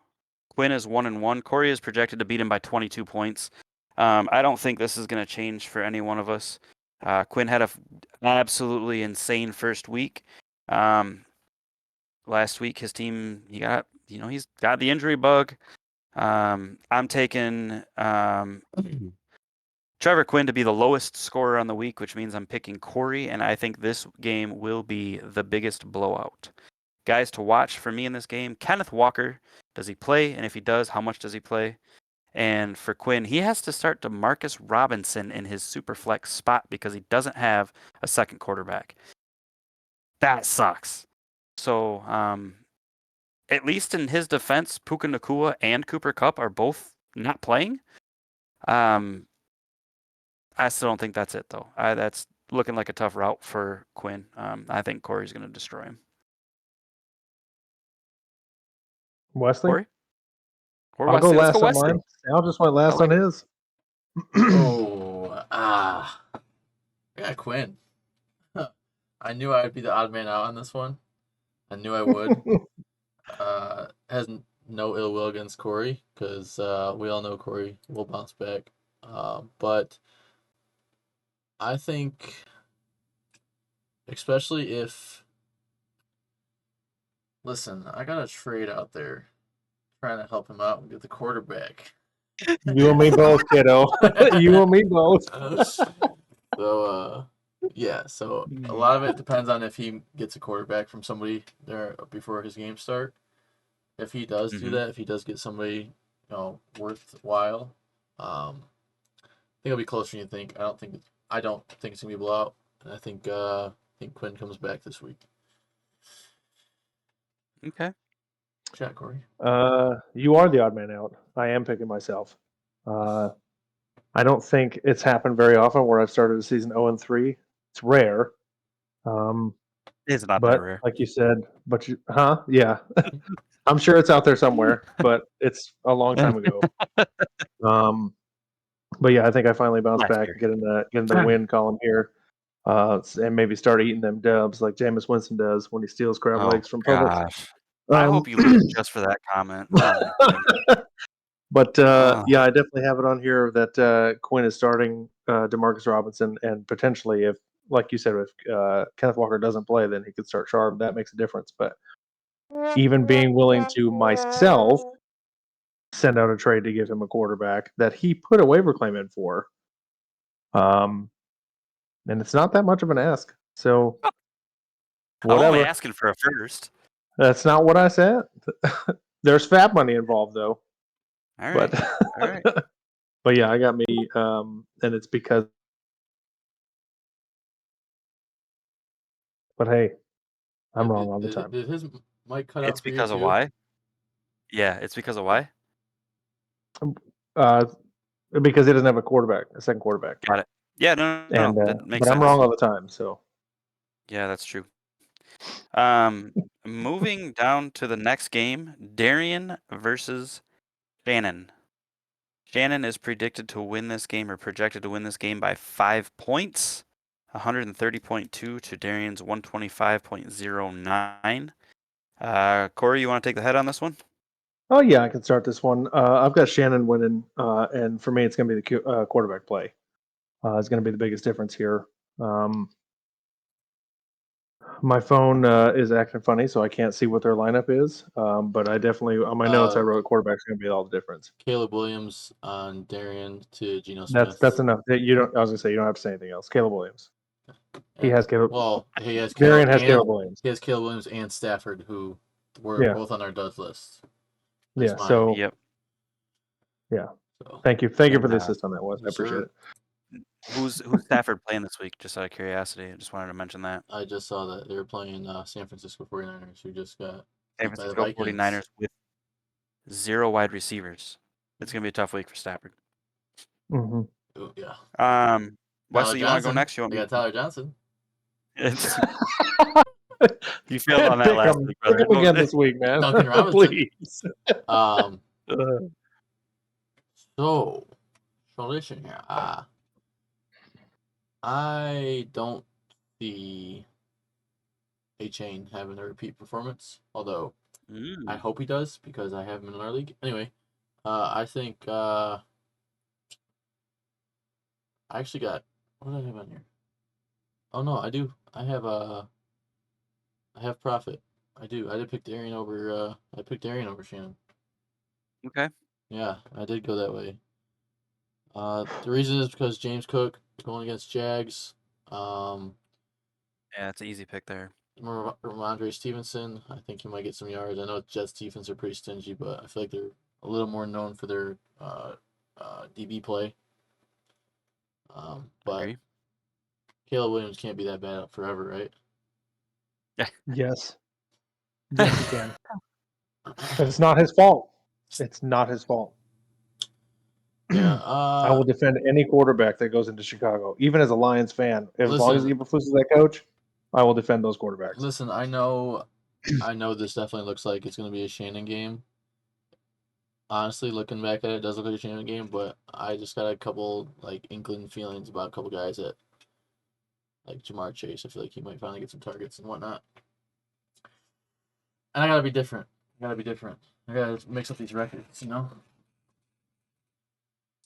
Speaker 2: Quinn is 1-1. Corey is projected to beat him by 22 points. I don't think this is going to change for any one of us. Quinn had an absolutely insane first week. Last week, his team, he's got the injury bug. I'm taking Trevor Quinn to be the lowest scorer on the week, which means I'm picking Corey, and I think this game will be the biggest blowout. Guys to watch for me in this game, Kenneth Walker. Does he play? And if he does, how much does he play? And for Quinn, he has to start DeMarcus Robinson in his super flex spot because he doesn't have a second quarterback. That sucks. So, at least in his defense, Puka Nacua and Cooper Kupp are both not playing. I still don't think that's it, though. That's looking like a tough route for Quinn. I think Corey's going to destroy him.
Speaker 3: Wesley?
Speaker 2: Corey? Or
Speaker 3: I'll
Speaker 2: Wesley?
Speaker 3: go
Speaker 2: Let's
Speaker 3: last
Speaker 2: go
Speaker 3: on
Speaker 2: Wesley.
Speaker 3: mine. Al just went last on his.
Speaker 1: I got Quinn. I knew I would be the odd man out on this one. I knew I would. Has no ill will against Corey because we all know Corey will bounce back. But I think, especially if, listen, I got a trade out there trying to help him out and get the quarterback.
Speaker 3: You and me both, kiddo. You and me both.
Speaker 1: So, so a lot of it depends on if he gets a quarterback from somebody there before his game start. If he does do that, if he does get somebody, worthwhile, I think it'll be closer than you think. I don't think it's gonna be a blowout. And I think Quinn comes back this week.
Speaker 2: Okay.
Speaker 1: Chat, Corey.
Speaker 3: You are the odd man out. I am picking myself. I don't think it's happened very often where I've started a season 0-3. It's rare.
Speaker 2: It's not
Speaker 3: but
Speaker 2: that rare.
Speaker 3: like you said, yeah. I'm sure it's out there somewhere, but it's a long time ago. But yeah, I think I finally bounced back and get in the win column here, and maybe start eating them dubs like Jameis Winston does when he steals crab legs from Publix.
Speaker 2: Gosh. I hope you lose just for that comment.
Speaker 3: But yeah, I definitely have it on here that Quinn is starting DeMarcus Robinson, and potentially like you said, if Kenneth Walker doesn't play, then he could start Sharp. That makes a difference. But even being willing to myself send out a trade to give him a quarterback that he put a waiver claim in for, and it's not that much of an ask. So
Speaker 2: I'm only
Speaker 3: whatever.
Speaker 2: asking for a first.
Speaker 3: That's not what I said. There's fat money involved though.
Speaker 2: All right.
Speaker 3: But
Speaker 2: All right.
Speaker 3: but yeah, I got me, and it's because. But hey, I'm wrong all the time.
Speaker 1: Did his mic cut out
Speaker 2: It's
Speaker 1: for you
Speaker 2: because of
Speaker 1: too?
Speaker 2: why? Yeah, it's because of why?
Speaker 3: Because he doesn't have a second quarterback.
Speaker 2: Got it. Yeah, no,
Speaker 3: And
Speaker 2: that makes
Speaker 3: but I'm
Speaker 2: sense.
Speaker 3: wrong all the time. So
Speaker 2: Yeah, that's true. Moving down to the next game, Darian versus Shannon. Shannon is predicted to win this game or projected to win this game by 5 points, 130.2 to Darian's 125.09. Corey, you want to take the head on this one?
Speaker 3: oh yeah, I can start this one. I've got Shannon winning, and for me, it's going to be the quarterback play. It's going to be the biggest difference here. My phone is acting funny, so I can't see what their lineup is. But I definitely on my notes I wrote quarterback's going to be all the difference.
Speaker 1: Caleb Williams on Darian to Geno Smith.
Speaker 3: That's enough. You don't. I was going to say you don't have to say anything else. Caleb Williams. He has Caleb.
Speaker 1: Well, he has
Speaker 3: Darian
Speaker 1: Caleb
Speaker 3: has
Speaker 1: and,
Speaker 3: Caleb Williams.
Speaker 1: He has Caleb Williams and Stafford, who were both on our dud list. That's
Speaker 3: Yeah.
Speaker 1: mine.
Speaker 3: So
Speaker 2: Yep.
Speaker 3: yeah.
Speaker 1: So,
Speaker 3: Thank you for the
Speaker 2: And,
Speaker 3: assist on that, Wes. I
Speaker 1: yes,
Speaker 3: appreciate
Speaker 1: sir.
Speaker 3: it.
Speaker 2: Who's Stafford playing this week? Just out of curiosity, I just wanted to mention that.
Speaker 1: I just saw that they were playing San Francisco 49ers, who just got
Speaker 2: San
Speaker 1: beat by the
Speaker 2: Francisco
Speaker 1: Vikings.
Speaker 2: 49ers with 0 wide receivers. It's going to be a tough week for Stafford.
Speaker 3: Mm-hmm.
Speaker 1: Ooh, yeah.
Speaker 2: Wesley, you want to go next? You want
Speaker 1: I
Speaker 2: me?
Speaker 1: got Tyler Johnson.
Speaker 2: It's, you failed on that last week, brother.
Speaker 3: Pick him again this week, man.
Speaker 1: Duncan Robinson.
Speaker 3: Please.
Speaker 1: So, tradition here. I don't see A-Chain having a repeat performance, although I hope he does because I have him in our league. Anyway, I think I actually got what do I have on here? Oh no, I do. I have Profit. I do. I did pick Darian over. I picked Darian over Shannon.
Speaker 2: Okay.
Speaker 1: Yeah, I did go that way. The reason is because James Cook going against Jags.
Speaker 2: Yeah, it's an easy pick there.
Speaker 1: Ramondre Stevenson, I think he might get some yards. I know Jets defense are pretty stingy, but I feel like they're a little more known for their DB play. But
Speaker 2: Agree.
Speaker 1: Caleb Williams can't be that bad forever, right?
Speaker 3: Yes. Yes, he can. But it's not his fault. It's not his fault.
Speaker 1: Yeah.
Speaker 3: I will defend any quarterback that goes into Chicago, even as a Lions fan. As long as
Speaker 1: Listen.
Speaker 3: Eberflus is that coach, I will defend those quarterbacks.
Speaker 1: Listen, I know this definitely looks like it's going to be a Shannon game. Honestly, looking back at it, it does look like a Shannon game, but I just got a couple inkling feelings about a couple guys that like Jamar Chase. I feel like he might finally get some targets and whatnot. And I gotta be different. I gotta mix up these records, you know?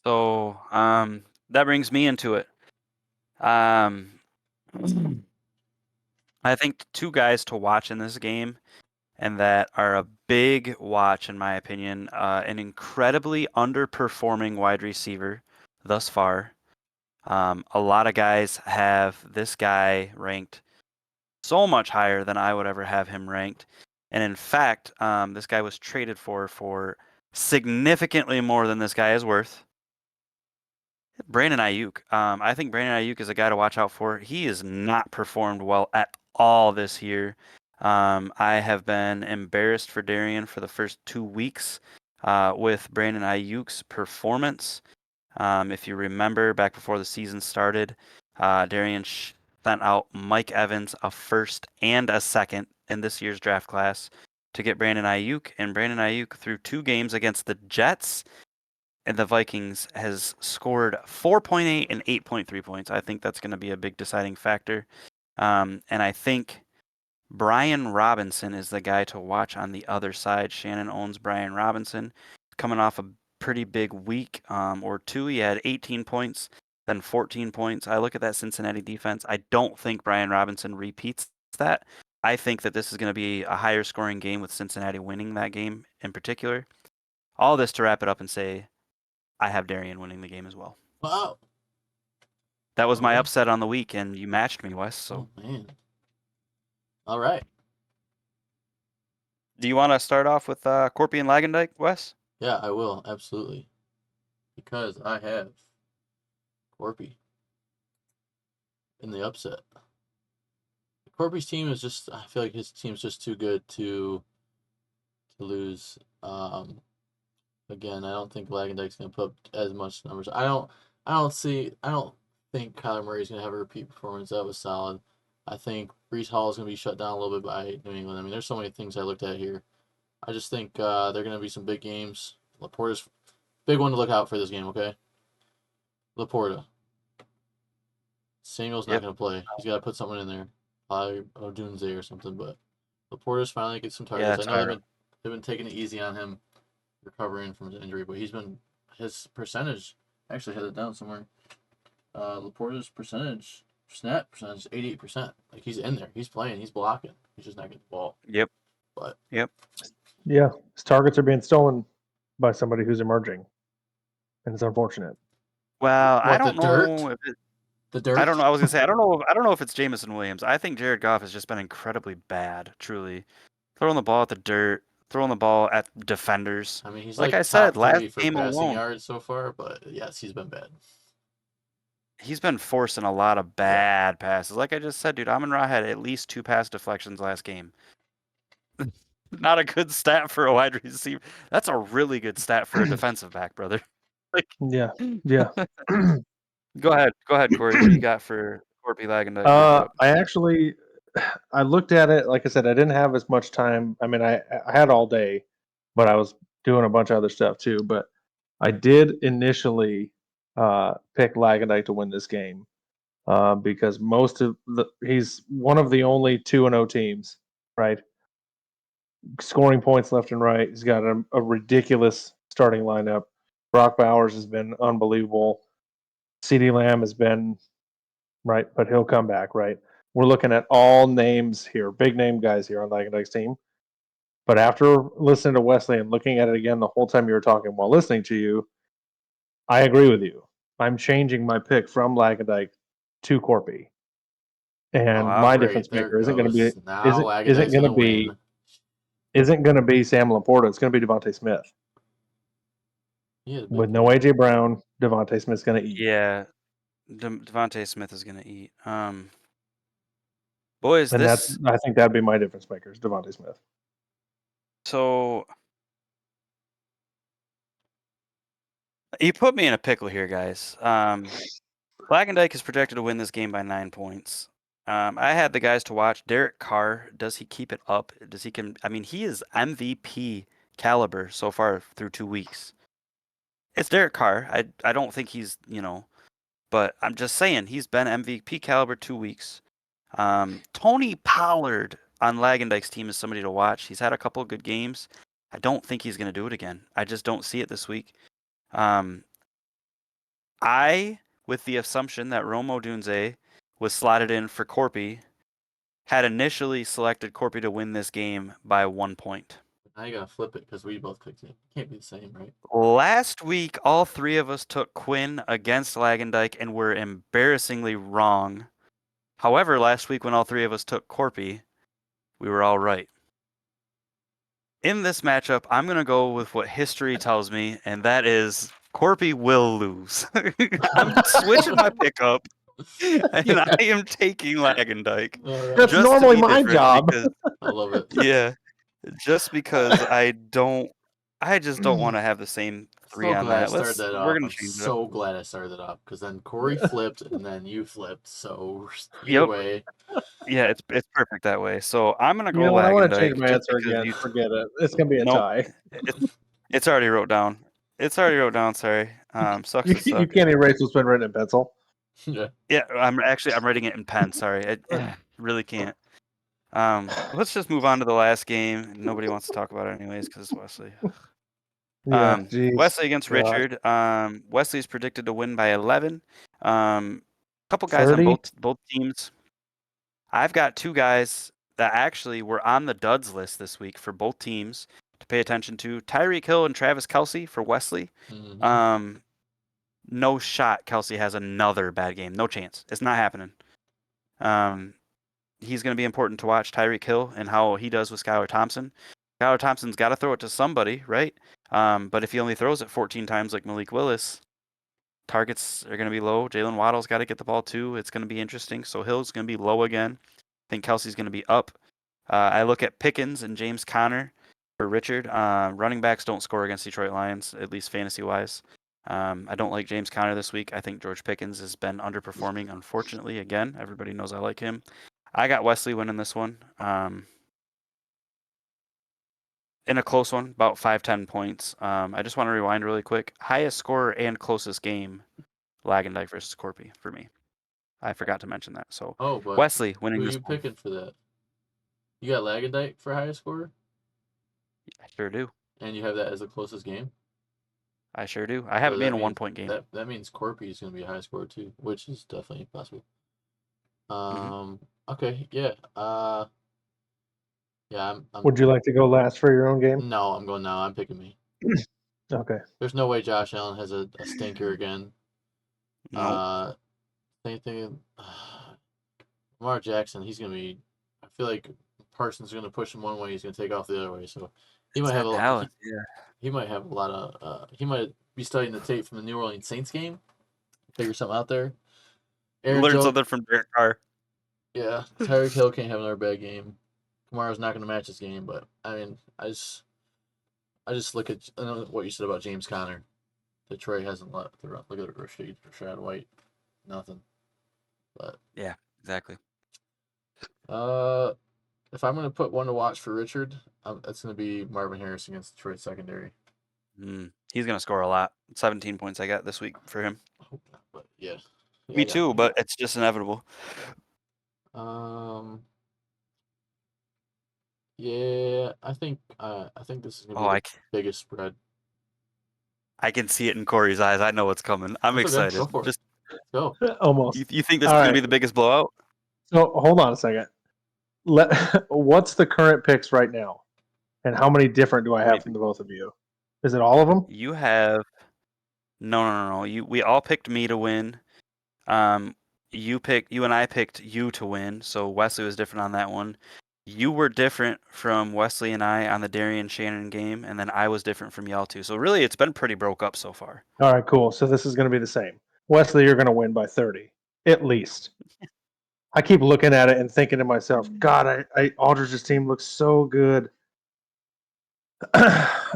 Speaker 2: So that brings me into it. I think 2 guys to watch in this game, and that are a big watch in my opinion. An incredibly underperforming wide receiver thus far. A lot of guys have this guy ranked so much higher than I would ever have him ranked. And in fact, this guy was traded for significantly more than this guy is worth. Brandon Ayuk. I think Brandon Ayuk is a guy to watch out for. He has not performed well at all this year. I have been embarrassed for Darian for the first 2 weeks with Brandon Ayuk's performance. If you remember, back before the season started, Darian sent out Mike Evans a first and a second in this year's draft class to get Brandon Ayuk. And Brandon Ayuk, through 2 games against the Jets and the Vikings, has scored 4.8 and 8.3 points. I think that's going to be a big deciding factor. And I think Brian Robinson is the guy to watch on the other side. Shannon owns Brian Robinson, coming off a pretty big week or 2. He had 18 points than 14 points. I look at that Cincinnati defense. I don't think Brian Robinson repeats that. I think that this is going to be a higher scoring game with Cincinnati winning that game in particular. All this to wrap it up and say I have Darien winning the game as well.
Speaker 1: Wow.
Speaker 2: That was my
Speaker 1: Okay.
Speaker 2: upset on the week, and you matched me, Wes. So,
Speaker 1: Oh, man. All right.
Speaker 2: do you want to start off with Corpy and Lagendijk, Wes?
Speaker 1: Yeah, I will. Absolutely. Because I have Corpy in the upset. Corpy's team is just, I feel like his team's just too good to lose. Again, I don't think Lagendijk's going to put up as much numbers. I don't think Kyler Murray's going to have a repeat performance. That was solid. I think Breece Hall is going to be shut down a little bit by New England. I mean, there's so many things I looked at here. I just think there are going to be some big games. Laporta's big one to look out for this game, okay? Laporta. Samuel's not
Speaker 2: Yep.
Speaker 1: going to play. He's got to put someone in there. Probably Odunze or something, but Laporta's finally get some targets.
Speaker 2: that's
Speaker 1: I know
Speaker 2: right.
Speaker 1: they've been taking it easy on him recovering from his injury, but his percentage, I actually had it down somewhere. Laporta's snap percentage is 88%. Like, he's in there. He's playing. He's blocking. He's just not getting the ball.
Speaker 2: Yep.
Speaker 1: But
Speaker 2: Yep.
Speaker 3: Yeah, his targets are being stolen by somebody who's emerging, and it's unfortunate.
Speaker 2: Well, I
Speaker 1: What,
Speaker 2: don't
Speaker 1: the dirt?
Speaker 2: know if it,
Speaker 1: the dirt.
Speaker 2: I don't know. I was gonna say I don't know if it's Jameson Williams. I think Jared Goff has just been incredibly bad, truly. Throwing the ball at the dirt, throwing the ball at defenders.
Speaker 1: I mean, he's
Speaker 2: like
Speaker 1: like
Speaker 2: I said,
Speaker 1: top
Speaker 2: last
Speaker 1: 3 for
Speaker 2: game
Speaker 1: passing
Speaker 2: alone,
Speaker 1: yards so far, but yes, he's been bad.
Speaker 2: he's been forcing a lot of bad passes. Like I just said, dude, Amon-Ra had at least 2 pass deflections last game. Not a good stat for a wide receiver. That's a really good stat for a defensive back, brother.
Speaker 3: Yeah, yeah.
Speaker 2: Go ahead, Corey. What do you got for Corpy Lagendijk?
Speaker 3: I looked at it. Like I said, I didn't have as much time. I mean, I had all day, but I was doing a bunch of other stuff too. But I did initially pick Lagendijk to win this game because he's one of the only 2-0 teams, right? Scoring points left and right. He's got a ridiculous starting lineup. Brock Bowers has been unbelievable. CeeDee Lamb has been right, but he'll come back, right? We're looking at all names here, big name guys here on Lagendijk's team. But after listening to Wesley and looking at it again the whole time you were talking while listening to you, I agree with you. I'm changing my pick from Lagendijk to Corpy. And my
Speaker 1: Great.
Speaker 3: difference
Speaker 1: There
Speaker 3: maker isn't going to be
Speaker 1: now
Speaker 3: isn't going to be
Speaker 1: win.
Speaker 3: isn't going to be Sam Laporta. It's going to be Devontae Smith.
Speaker 1: Yeah,
Speaker 3: With no AJ Brown, Devontae Smith's going to eat.
Speaker 2: Yeah, Devontae Smith is gonna eat. Boys,
Speaker 3: And I think that'd be my difference maker is Devontae Smith.
Speaker 2: So you put me in a pickle here, guys. Lagendijk is projected to win this game by 9 points. I had the guys to watch. Derek Carr, does he keep it up? He is MVP caliber so far through 2 weeks. It's Derek Carr. I don't think he's, but I'm just saying he's been MVP caliber 2 weeks. Tony Pollard on Lagendijk's team is somebody to watch. He's had a couple of good games. I don't think he's going to do it again. I just don't see it this week. With the assumption that Rome Odunze was slotted in for Corpy, had initially selected Corpy to win this game by 1 point.
Speaker 1: Now you gotta flip it because we both picked it. Can't be the same, right?
Speaker 2: Last week, all 3 of us took Quinn against Lagendijk and were embarrassingly wrong. However, last week when all 3 of us took Corpy, we were all right. In this matchup, I'm going to go with what history tells me, and that is Corpy will lose. I'm switching my pickup, and I am taking Lagendijk.
Speaker 1: Right.
Speaker 3: That's normally my job.
Speaker 1: I love it.
Speaker 2: Yeah, just because I just don't want to have the same 3 on that.
Speaker 1: We're gonna
Speaker 2: change it up.
Speaker 1: so glad I started it off because then Corey flipped and then you flipped. So either way,
Speaker 2: yeah, it's perfect that way. So I'm gonna go.
Speaker 3: I want to
Speaker 2: Lagendijk
Speaker 3: change my
Speaker 2: just
Speaker 3: answer
Speaker 2: because
Speaker 3: again. Forget it. It's gonna be a
Speaker 2: Nope.
Speaker 3: tie.
Speaker 2: It's already wrote down. Sorry. Sucks.
Speaker 3: You can't erase what's been written in pencil.
Speaker 1: yeah.
Speaker 2: Yeah, I'm writing it in pen. Sorry, I really can't. Let's just move on to the last game. Nobody wants to talk about it anyways because Wesley.
Speaker 3: Yeah, geez.
Speaker 2: Wesley against
Speaker 3: God.
Speaker 2: Richard. Wesley's predicted to win by 11. Couple guys
Speaker 3: 30?
Speaker 2: on both teams. I've got two guys that actually were on the duds list this week for both teams to pay attention to. Tyreek Hill and Travis Kelce for Wesley.
Speaker 1: Mhm.
Speaker 2: No shot Kelce has another bad game. No chance. It's not happening. He's going to be important to watch, Tyreek Hill, and how he does with Skylar Thompson. Skylar Thompson's got to throw it to somebody, right? But if he only throws it 14 times like Malik Willis, targets are going to be low. Jalen Waddle's got to get the ball too. It's going to be interesting. So Hill's going to be low again. I think Kelce's going to be up. I look at Pickens and James Conner for Richard. Running backs don't score against Detroit Lions, at least fantasy-wise. I don't like James Conner this week. I think George Pickens has been underperforming, unfortunately. Again, everybody knows I like him. I got Wesley winning this one. In a close one, about 5-10 points. I just want to rewind really quick. Highest scorer and closest game, Lagendijk versus Corpy for me. I forgot to mention that. So
Speaker 1: Oh, but
Speaker 2: Wesley winning
Speaker 1: who
Speaker 2: this
Speaker 1: you
Speaker 2: one.
Speaker 1: picking for that? You got Lagendijk for highest scorer,
Speaker 2: I sure do.
Speaker 1: and you have that as the closest game.
Speaker 2: I sure do. I have it
Speaker 1: So
Speaker 2: being
Speaker 1: that
Speaker 2: a
Speaker 1: means-
Speaker 2: 1-point game.
Speaker 1: That means Corpy is going to be a high scorer too, which is definitely possible. Okay, yeah. Yeah, I'm
Speaker 3: Would you like to go last for your own game?
Speaker 1: No, I'm going now. I'm picking me.
Speaker 3: Okay.
Speaker 1: There's no way Josh Allen has a stinker again.
Speaker 2: No.
Speaker 1: Same thing. Lamar Jackson, he's gonna be. I feel like Parsons is gonna push him one way, he's gonna take off the other way. So he might have a lot.
Speaker 2: Dallas, yeah.
Speaker 1: He might have a lot of. He might be studying the tape from the New Orleans Saints game. Figure something out there.
Speaker 2: Learn something from Derek Carr.
Speaker 1: Yeah, Tyreek Hill can't have another bad game. Kamara's not going to match his game, but I mean, I just look at what you said about James Conner. Detroit hasn't let the run. Look at Rashad White, nothing. But
Speaker 2: yeah, exactly.
Speaker 1: if I'm going to put one to watch for Richard, it's going to be Marvin Harris against Detroit secondary.
Speaker 2: He's going to score a lot. 17 points I got this week for him.
Speaker 1: I hope not, but yeah.
Speaker 2: Me too, but it's just inevitable.
Speaker 1: Yeah, I think this is gonna be the biggest spread.
Speaker 2: I can see it in Corey's eyes. I know what's coming. I'm
Speaker 1: That's okay.
Speaker 2: excited.
Speaker 1: Go for it.
Speaker 2: Just
Speaker 1: go.
Speaker 3: Almost.
Speaker 2: You think this
Speaker 3: All
Speaker 2: is gonna
Speaker 3: right.
Speaker 2: be the biggest blowout?
Speaker 3: So hold on a second. What's the current picks right now, and how many different do I have from the both of you? Is it all of them?
Speaker 2: You have no. We all picked me to win. You and I picked you to win. So Wesley was different on that one. You were different from Wesley and I on the Darian Shannon game, and then I was different from y'all too. So really, it's been pretty broke up so far.
Speaker 3: All right, cool. So this is going to be the same. Wesley, you're going to win by 30, at least. I keep looking at it and thinking to myself, God, Aldridge's team looks so good.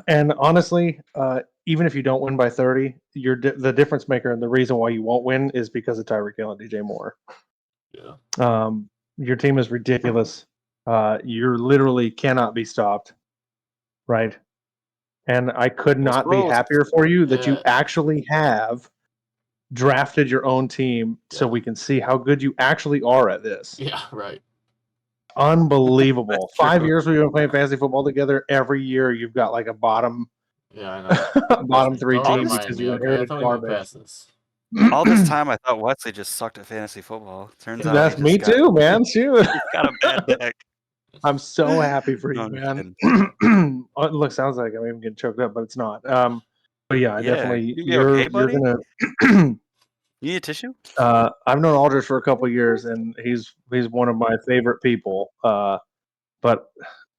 Speaker 3: And honestly, even if you don't win by 30, the difference maker and the reason why you won't win is because of Tyreek Hill and DJ Moore.
Speaker 1: Yeah.
Speaker 3: Your team is ridiculous. You literally cannot be stopped, right? And I could not be happier for you that you actually have drafted your own team so we can see how good you actually are at this.
Speaker 1: Yeah, right.
Speaker 3: Unbelievable. 5 years we've been playing fantasy football together. Every year you've got like a bottom bottom three teams because you inherited garbage.
Speaker 2: All this time I thought Wesley just sucked at fantasy football. Turns out
Speaker 3: that's me too, man. Shoot.
Speaker 2: He's got a bad deck.
Speaker 3: I'm so happy for you, man. Look, sounds like I'm even getting choked up, but it's not. But yeah, definitely. You're gonna.
Speaker 2: You need a tissue?
Speaker 3: I've known Aldridge for a couple of years, and he's one of my favorite people. But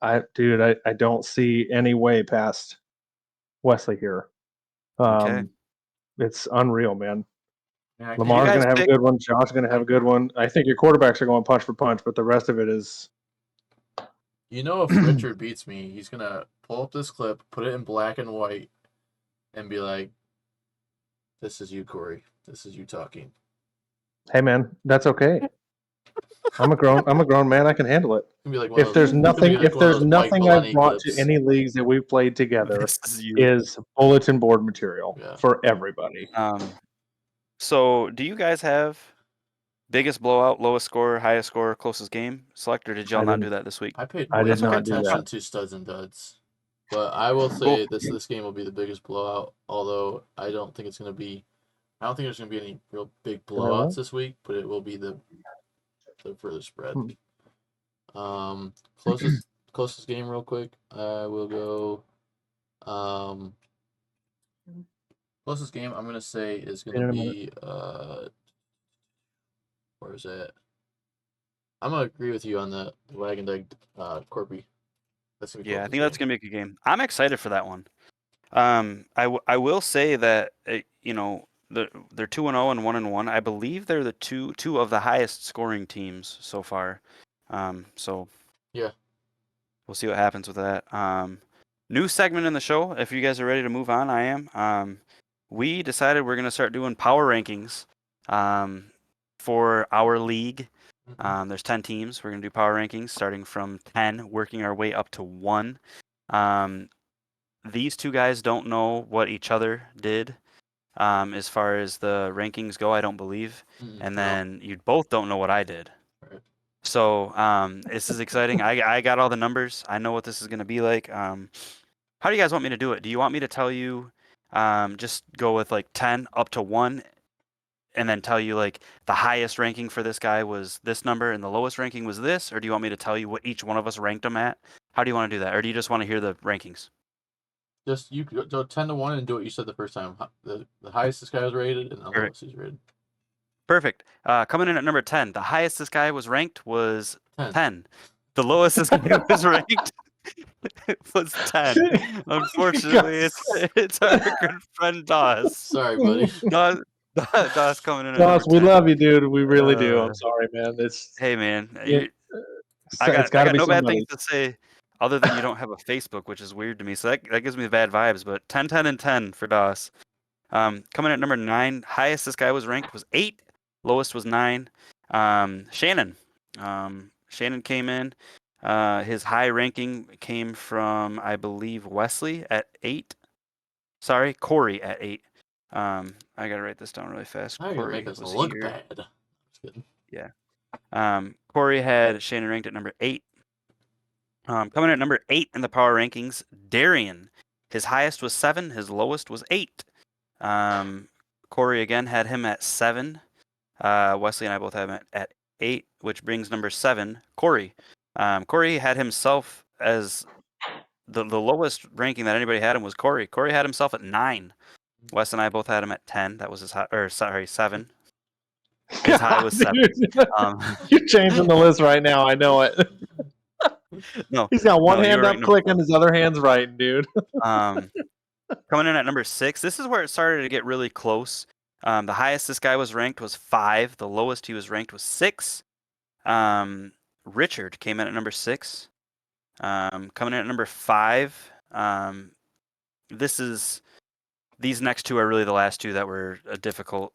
Speaker 3: I don't see any way past Wesley here.
Speaker 2: Okay.
Speaker 3: It's unreal, man.
Speaker 1: Yeah,
Speaker 3: Lamar's going to have a good one. Josh's going to have a good one. I think your quarterbacks are going punch for punch, but the rest of it is.
Speaker 1: If Richard beats me, he's going to pull up this clip, put it in black and white, and be like, "This is you, Corey. This is you talking."
Speaker 3: Hey, man, that's okay. I'm a grown man. I can handle it.
Speaker 1: Like
Speaker 3: if there's nothing I've brought to any leagues that we've played together is bulletin board material for everybody.
Speaker 2: So do you guys have biggest blowout, lowest score, highest score, closest game select, or did y'all not do that this week?
Speaker 1: I paid
Speaker 3: did not do
Speaker 1: attention
Speaker 3: that.
Speaker 1: to studs and duds. But I will say this game will be the biggest blowout. Although I don't think it's going to be. I don't think there's going to be any real big blowouts this week, but it will be the further spread. Closest game, real quick. We'll go. Closest game I'm going to say is going to be. Where is it? I'm going to agree with you on the Wagon Egg Corby. That's gonna be
Speaker 2: I think that's going to be a good game. I'm excited for that one. I will say that, they're 2-0 and 1-1. I believe they're the two of the highest scoring teams so far. So
Speaker 1: yeah,
Speaker 2: we'll see what happens with that. New segment in the show. If you guys are ready to move on, I am. We decided we're going to start doing power rankings for our league. There's 10 teams. We're going to do power rankings starting from 10, working our way up to 1. These two guys don't know what each other did as far as the rankings go, I don't believe. And then you both don't know what I did.
Speaker 1: Right.
Speaker 2: So this is exciting. I got all the numbers. I know what this is going to be like. How do you guys want me to do it? Do you want me to tell you just go with like 10 up to 1 and then tell you like the highest ranking for this guy was this number and the lowest ranking was this? Or do you want me to tell you what each one of us ranked them at? How do you want to do that? Or do you just want to hear the rankings?
Speaker 1: Just you could go 10 to 1 and do what you said the first time. The highest this guy was rated and the lowest he's rated. Perfect.
Speaker 2: Coming in at number 10, the highest this guy was ranked was 10. The lowest this guy was ranked was 10. Unfortunately, it's our good friend Dawes.
Speaker 1: Sorry, buddy.
Speaker 2: Dawes coming in.
Speaker 3: Dawes, we love you, dude. We really do. I'm sorry, man.
Speaker 2: Hey, man.
Speaker 3: I got no
Speaker 2: bad things to say other than you don't have a Facebook, which is weird to me. So that gives me bad vibes. But 10, 10, and 10 for Dawes. Coming at number 9, highest this guy was ranked was 8. Lowest was 9. Shannon. Shannon came in. His high ranking came from, I believe, Wesley at 8. Sorry, Corey at 8. I gotta write this down really fast.
Speaker 1: Now you're making us look bad. Just kidding.
Speaker 2: Yeah. Corey had Shannon ranked at number 8. Coming at number 8 in the power rankings, Darian. His highest was 7. His lowest was 8. Corey again had him at 7. Wesley and I both have him at 8, which brings number 7, Corey. Corey had himself as the lowest ranking that anybody had him was Corey. Corey had himself at 9. Wes and I both had him at 10. That was his high, 7. His high was 7.
Speaker 3: You're changing the list right now. I know it.
Speaker 2: No,
Speaker 3: he's got one hand up clicking, his other hand's writing, dude.
Speaker 2: Coming in at number 6. This is where it started to get really close. The highest this guy was ranked was 5. The lowest he was ranked was 6. Richard came in at number 6. Coming in at number 5. These next two are really the last two that were a difficult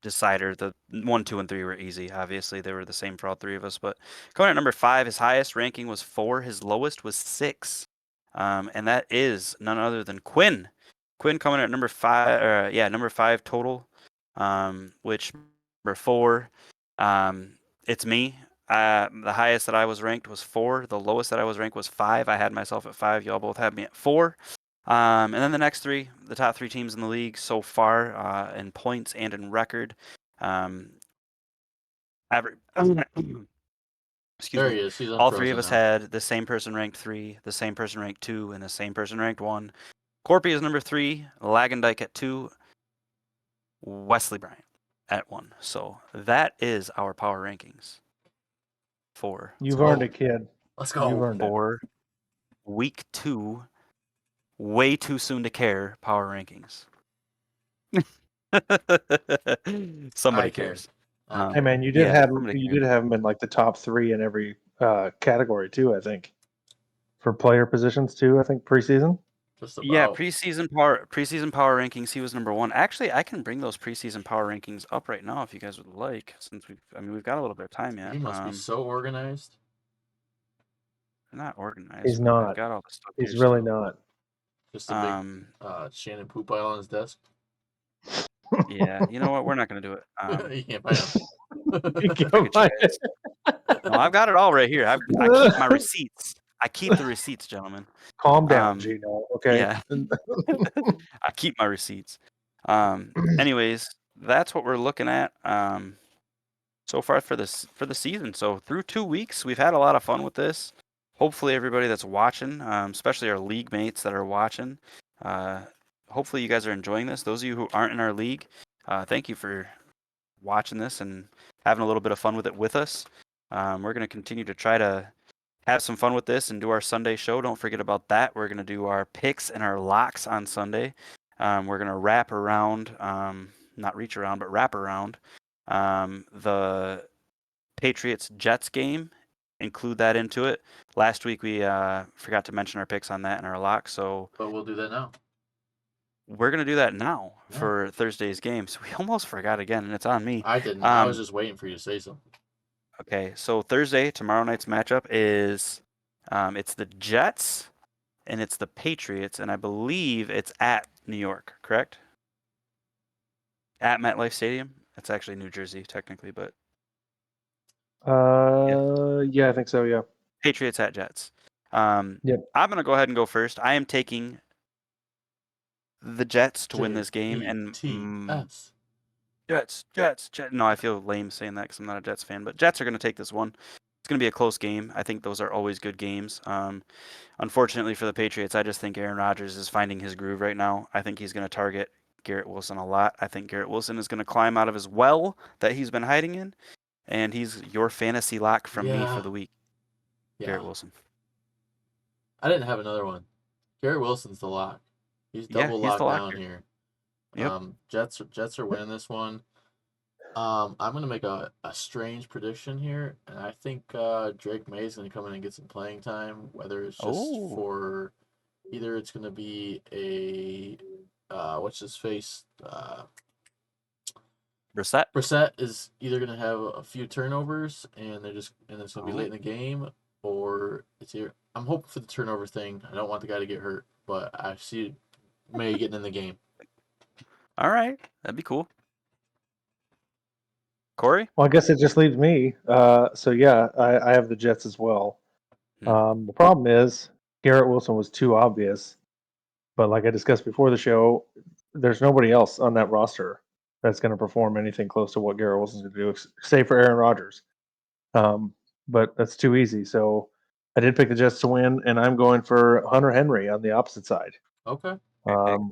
Speaker 2: decider. The 1, 2, and 3 were easy. Obviously, they were the same for all three of us. But coming in at number 5, his highest ranking was 4. His lowest was 6. And that is none other than Quinn. Quinn coming in at number 5. Number 5 total. Which number 4. It's me. The highest that I was ranked was 4. The lowest that I was ranked was 5. I had myself at 5. Y'all both had me at 4. And then the next 3, the top 3 teams in the league so far in points and in record. Excuse me. All 3 of us had the same person ranked 3, the same person ranked 2, and the same person ranked 1. Corpy is number 3, Lagendijk at 2, Wesley Bryant at 1. So that is our power rankings.
Speaker 3: You've earned it, kid.
Speaker 1: Let's go.
Speaker 3: You've earned
Speaker 2: for week 2. Way too soon to care. Power rankings. Somebody cares.
Speaker 3: Hey man, you did have him in like the top 3 in every category too. I think for player positions too. I think preseason.
Speaker 2: Yeah, preseason power rankings. He was number 1. Actually, I can bring those preseason power rankings up right now if you guys would like. Since we've got a little bit of time yet.
Speaker 1: He must be so organized.
Speaker 2: Not organized.
Speaker 3: He's not.
Speaker 2: I've got all the stuff
Speaker 3: He's really not.
Speaker 1: Just a big Shannon poop pile on his desk.
Speaker 2: Yeah, you know what? We're not going to do it.
Speaker 1: You can't find him.
Speaker 2: No, I've got it all right here. I keep my receipts. I keep the receipts, gentlemen.
Speaker 3: Calm down,
Speaker 2: Um,
Speaker 3: Gino. Okay.
Speaker 2: Yeah. I keep my receipts. Anyways, that's what we're looking at so far for the season. So through 2 weeks, we've had a lot of fun with this. Hopefully, everybody that's watching, especially our league mates that are watching, hopefully you guys are enjoying this. Those of you who aren't in our league, thank you for watching this and having a little bit of fun with it with us. We're going to continue to try to have some fun with this and do our Sunday show. Don't forget about that. We're going to do our picks and our locks on Sunday. We're going to wrap around, not reach around, but wrap around the Patriots-Jets game, include that into it. Last week we forgot to mention our picks on that and our locks, so
Speaker 1: But we'll do that now.
Speaker 2: we're going to do that now
Speaker 1: Yeah.
Speaker 2: for Thursday's game. So we almost forgot again, and it's on me.
Speaker 1: I didn't. I was just waiting for you to say something.
Speaker 2: Okay, so Thursday, tomorrow night's matchup is it's the Jets and it's the Patriots, and I believe it's at New York, correct? At MetLife Stadium. It's actually New Jersey technically, but
Speaker 3: Yeah, I think so. Yeah.
Speaker 2: Patriots at Jets.
Speaker 3: Yep.
Speaker 2: I'm gonna go ahead and go first. I am taking the Jets to win this game, and
Speaker 1: Jets.
Speaker 2: Jets. No, I feel lame saying that because I'm not a Jets fan, but Jets are going to take this one. It's going to be a close game. I think those are always good games. Unfortunately for the Patriots, I just think Aaron Rodgers is finding his groove right now. I think he's going to target Garrett Wilson a lot. I think Garrett Wilson is going to climb out of his well that he's been hiding in, and he's your fantasy lock from me for the week.
Speaker 1: Yeah.
Speaker 2: Garrett Wilson.
Speaker 1: I didn't have another one. Garrett Wilson's the lock. He's double
Speaker 2: he's
Speaker 1: locked
Speaker 2: the
Speaker 1: down
Speaker 2: locker.
Speaker 1: here.
Speaker 2: Yep.
Speaker 1: Jets are winning this one. I'm gonna make a strange prediction here, and I think Drake May is gonna come in and get some playing time. Whether it's just for either it's gonna be a what's his face
Speaker 2: Brissett.
Speaker 1: Brissett is either gonna have a few turnovers and it's gonna be late in the game, or it's here. I'm hoping for the turnover thing. I don't want the guy to get hurt, but I see May getting in the game.
Speaker 2: All right, that'd be cool. Corey?
Speaker 3: Well, I guess it just leaves me. So yeah, I have the Jets as well. The problem is Garrett Wilson was too obvious, but like I discussed before the show, there's nobody else on that roster that's going to perform anything close to what Garrett Wilson's going to do, save for Aaron Rodgers. But that's too easy. So I did pick the Jets to win, and I'm going for Hunter Henry on the opposite side.
Speaker 1: Okay.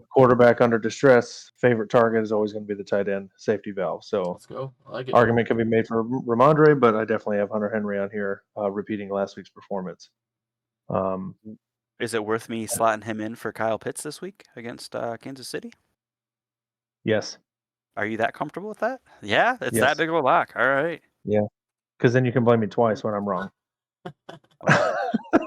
Speaker 3: Quarterback under distress, favorite target is always going to be the tight end safety valve. So
Speaker 1: let's go. I like it.
Speaker 3: Argument can be made for Ramondre, but I definitely have Hunter Henry on here, repeating last week's performance.
Speaker 2: Is it worth me slotting him in for Kyle Pitts this week against Kansas City?
Speaker 3: Yes.
Speaker 2: Are you that comfortable with that? Yeah, it's
Speaker 3: Yes.
Speaker 2: that big of a lock. All right.
Speaker 3: Yeah, because then you can blame me twice when I'm wrong.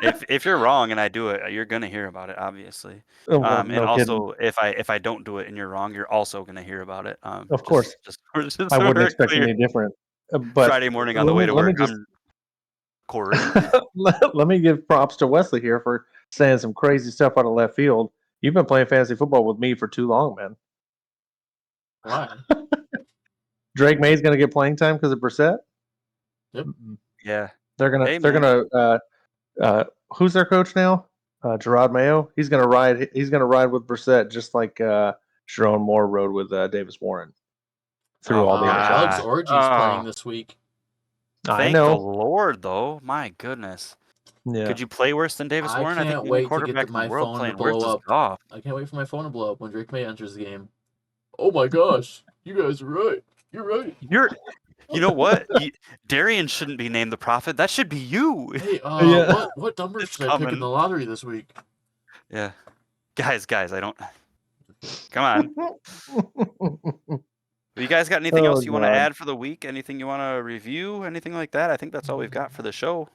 Speaker 2: If you're wrong and I do it, you're gonna hear about it, obviously.
Speaker 3: Oh, well,
Speaker 2: And
Speaker 3: no
Speaker 2: also, if I don't do it and you're wrong, you're also gonna hear about it.
Speaker 3: Of course.
Speaker 2: just
Speaker 3: I wouldn't
Speaker 2: we're
Speaker 3: expect
Speaker 2: clear.
Speaker 3: any different. But
Speaker 2: Friday morning on the way to work, I'm Corey.
Speaker 3: let me give props to Wesley here for saying some crazy stuff out of left field. You've been playing fantasy football with me for too long, man.
Speaker 1: Why?
Speaker 3: Drake May's going to get playing time because of Brissett.
Speaker 1: Yep.
Speaker 2: Yeah.
Speaker 3: They're gonna. Who's their coach now? Gerard Mayo. He's gonna ride with Brissett just like Sharon Moore rode with Davis Warren through all the
Speaker 1: Alex
Speaker 3: interceptions.
Speaker 1: Orgy's playing this week.
Speaker 3: I
Speaker 2: Thank
Speaker 3: know.
Speaker 2: the Lord, though. My goodness.
Speaker 3: Yeah.
Speaker 2: Could you play worse than Davis
Speaker 1: I
Speaker 2: Warren? I
Speaker 1: can't
Speaker 2: think
Speaker 1: wait
Speaker 2: the
Speaker 1: to
Speaker 2: quarterback
Speaker 1: get
Speaker 2: in
Speaker 1: my
Speaker 2: the world
Speaker 1: phone to
Speaker 2: playing
Speaker 1: blow
Speaker 2: worse
Speaker 1: up.
Speaker 2: is off.
Speaker 1: I can't wait for my phone to blow up when Drake May enters the game. Oh my gosh, you guys are right. You're right.
Speaker 2: You know what? Darian shouldn't be named the prophet. That should be you.
Speaker 1: Hey,
Speaker 3: Yeah.
Speaker 1: what number
Speaker 2: It's
Speaker 1: should I pick in
Speaker 2: coming.
Speaker 1: the lottery this week?
Speaker 2: Yeah. Guys, I don't. Come on. You guys got anything else you want to add for the week? Anything you want to review? Anything like that? I think that's all we've got for the show.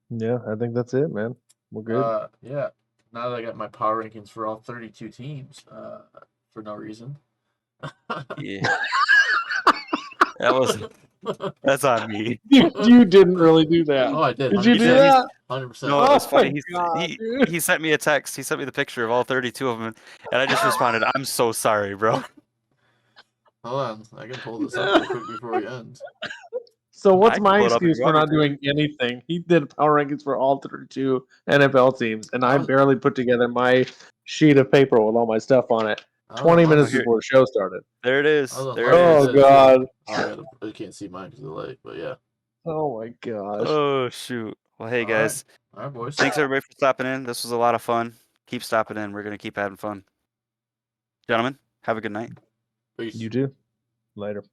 Speaker 3: Yeah, I think that's it, man. We're good.
Speaker 1: Yeah. Now that I got my power rankings for all 32 teams, for no reason.
Speaker 2: Yeah. That's on me.
Speaker 3: You didn't really do that.
Speaker 1: Oh, I did.
Speaker 3: Did you do
Speaker 1: 100%.
Speaker 3: that?
Speaker 1: 100%.
Speaker 2: No, it was funny.
Speaker 3: God,
Speaker 2: He sent me a text. He sent me the picture of all 32 of them, and I just responded, "I'm so sorry, bro."
Speaker 1: Hold on, I can pull this up real quick before we end.
Speaker 3: So
Speaker 2: I
Speaker 3: what's
Speaker 2: can
Speaker 3: my
Speaker 2: pull it up if
Speaker 3: excuse
Speaker 2: you
Speaker 3: for
Speaker 2: want me
Speaker 3: not
Speaker 2: to.
Speaker 3: doing anything? He did power rankings for all 32 NFL teams, and I
Speaker 1: I was-
Speaker 3: barely put together my sheet of paper with all my stuff on it.
Speaker 1: I was
Speaker 3: 20
Speaker 1: on
Speaker 3: minutes
Speaker 2: here.
Speaker 3: before the show started.
Speaker 2: There it is.
Speaker 1: I was on
Speaker 2: There it
Speaker 1: London
Speaker 2: is.
Speaker 3: Oh
Speaker 1: Dead, too.
Speaker 3: God!
Speaker 1: You can't see mine because of the light, but yeah.
Speaker 3: Oh my gosh!
Speaker 2: Oh shoot. Well, hey
Speaker 1: All right.
Speaker 2: guys,
Speaker 1: All right, boys.
Speaker 2: thanks everybody for stopping in. This was a lot of fun. Keep stopping in. We're gonna keep having fun. Gentlemen, have a good night.
Speaker 1: Peace.
Speaker 3: You too. Later.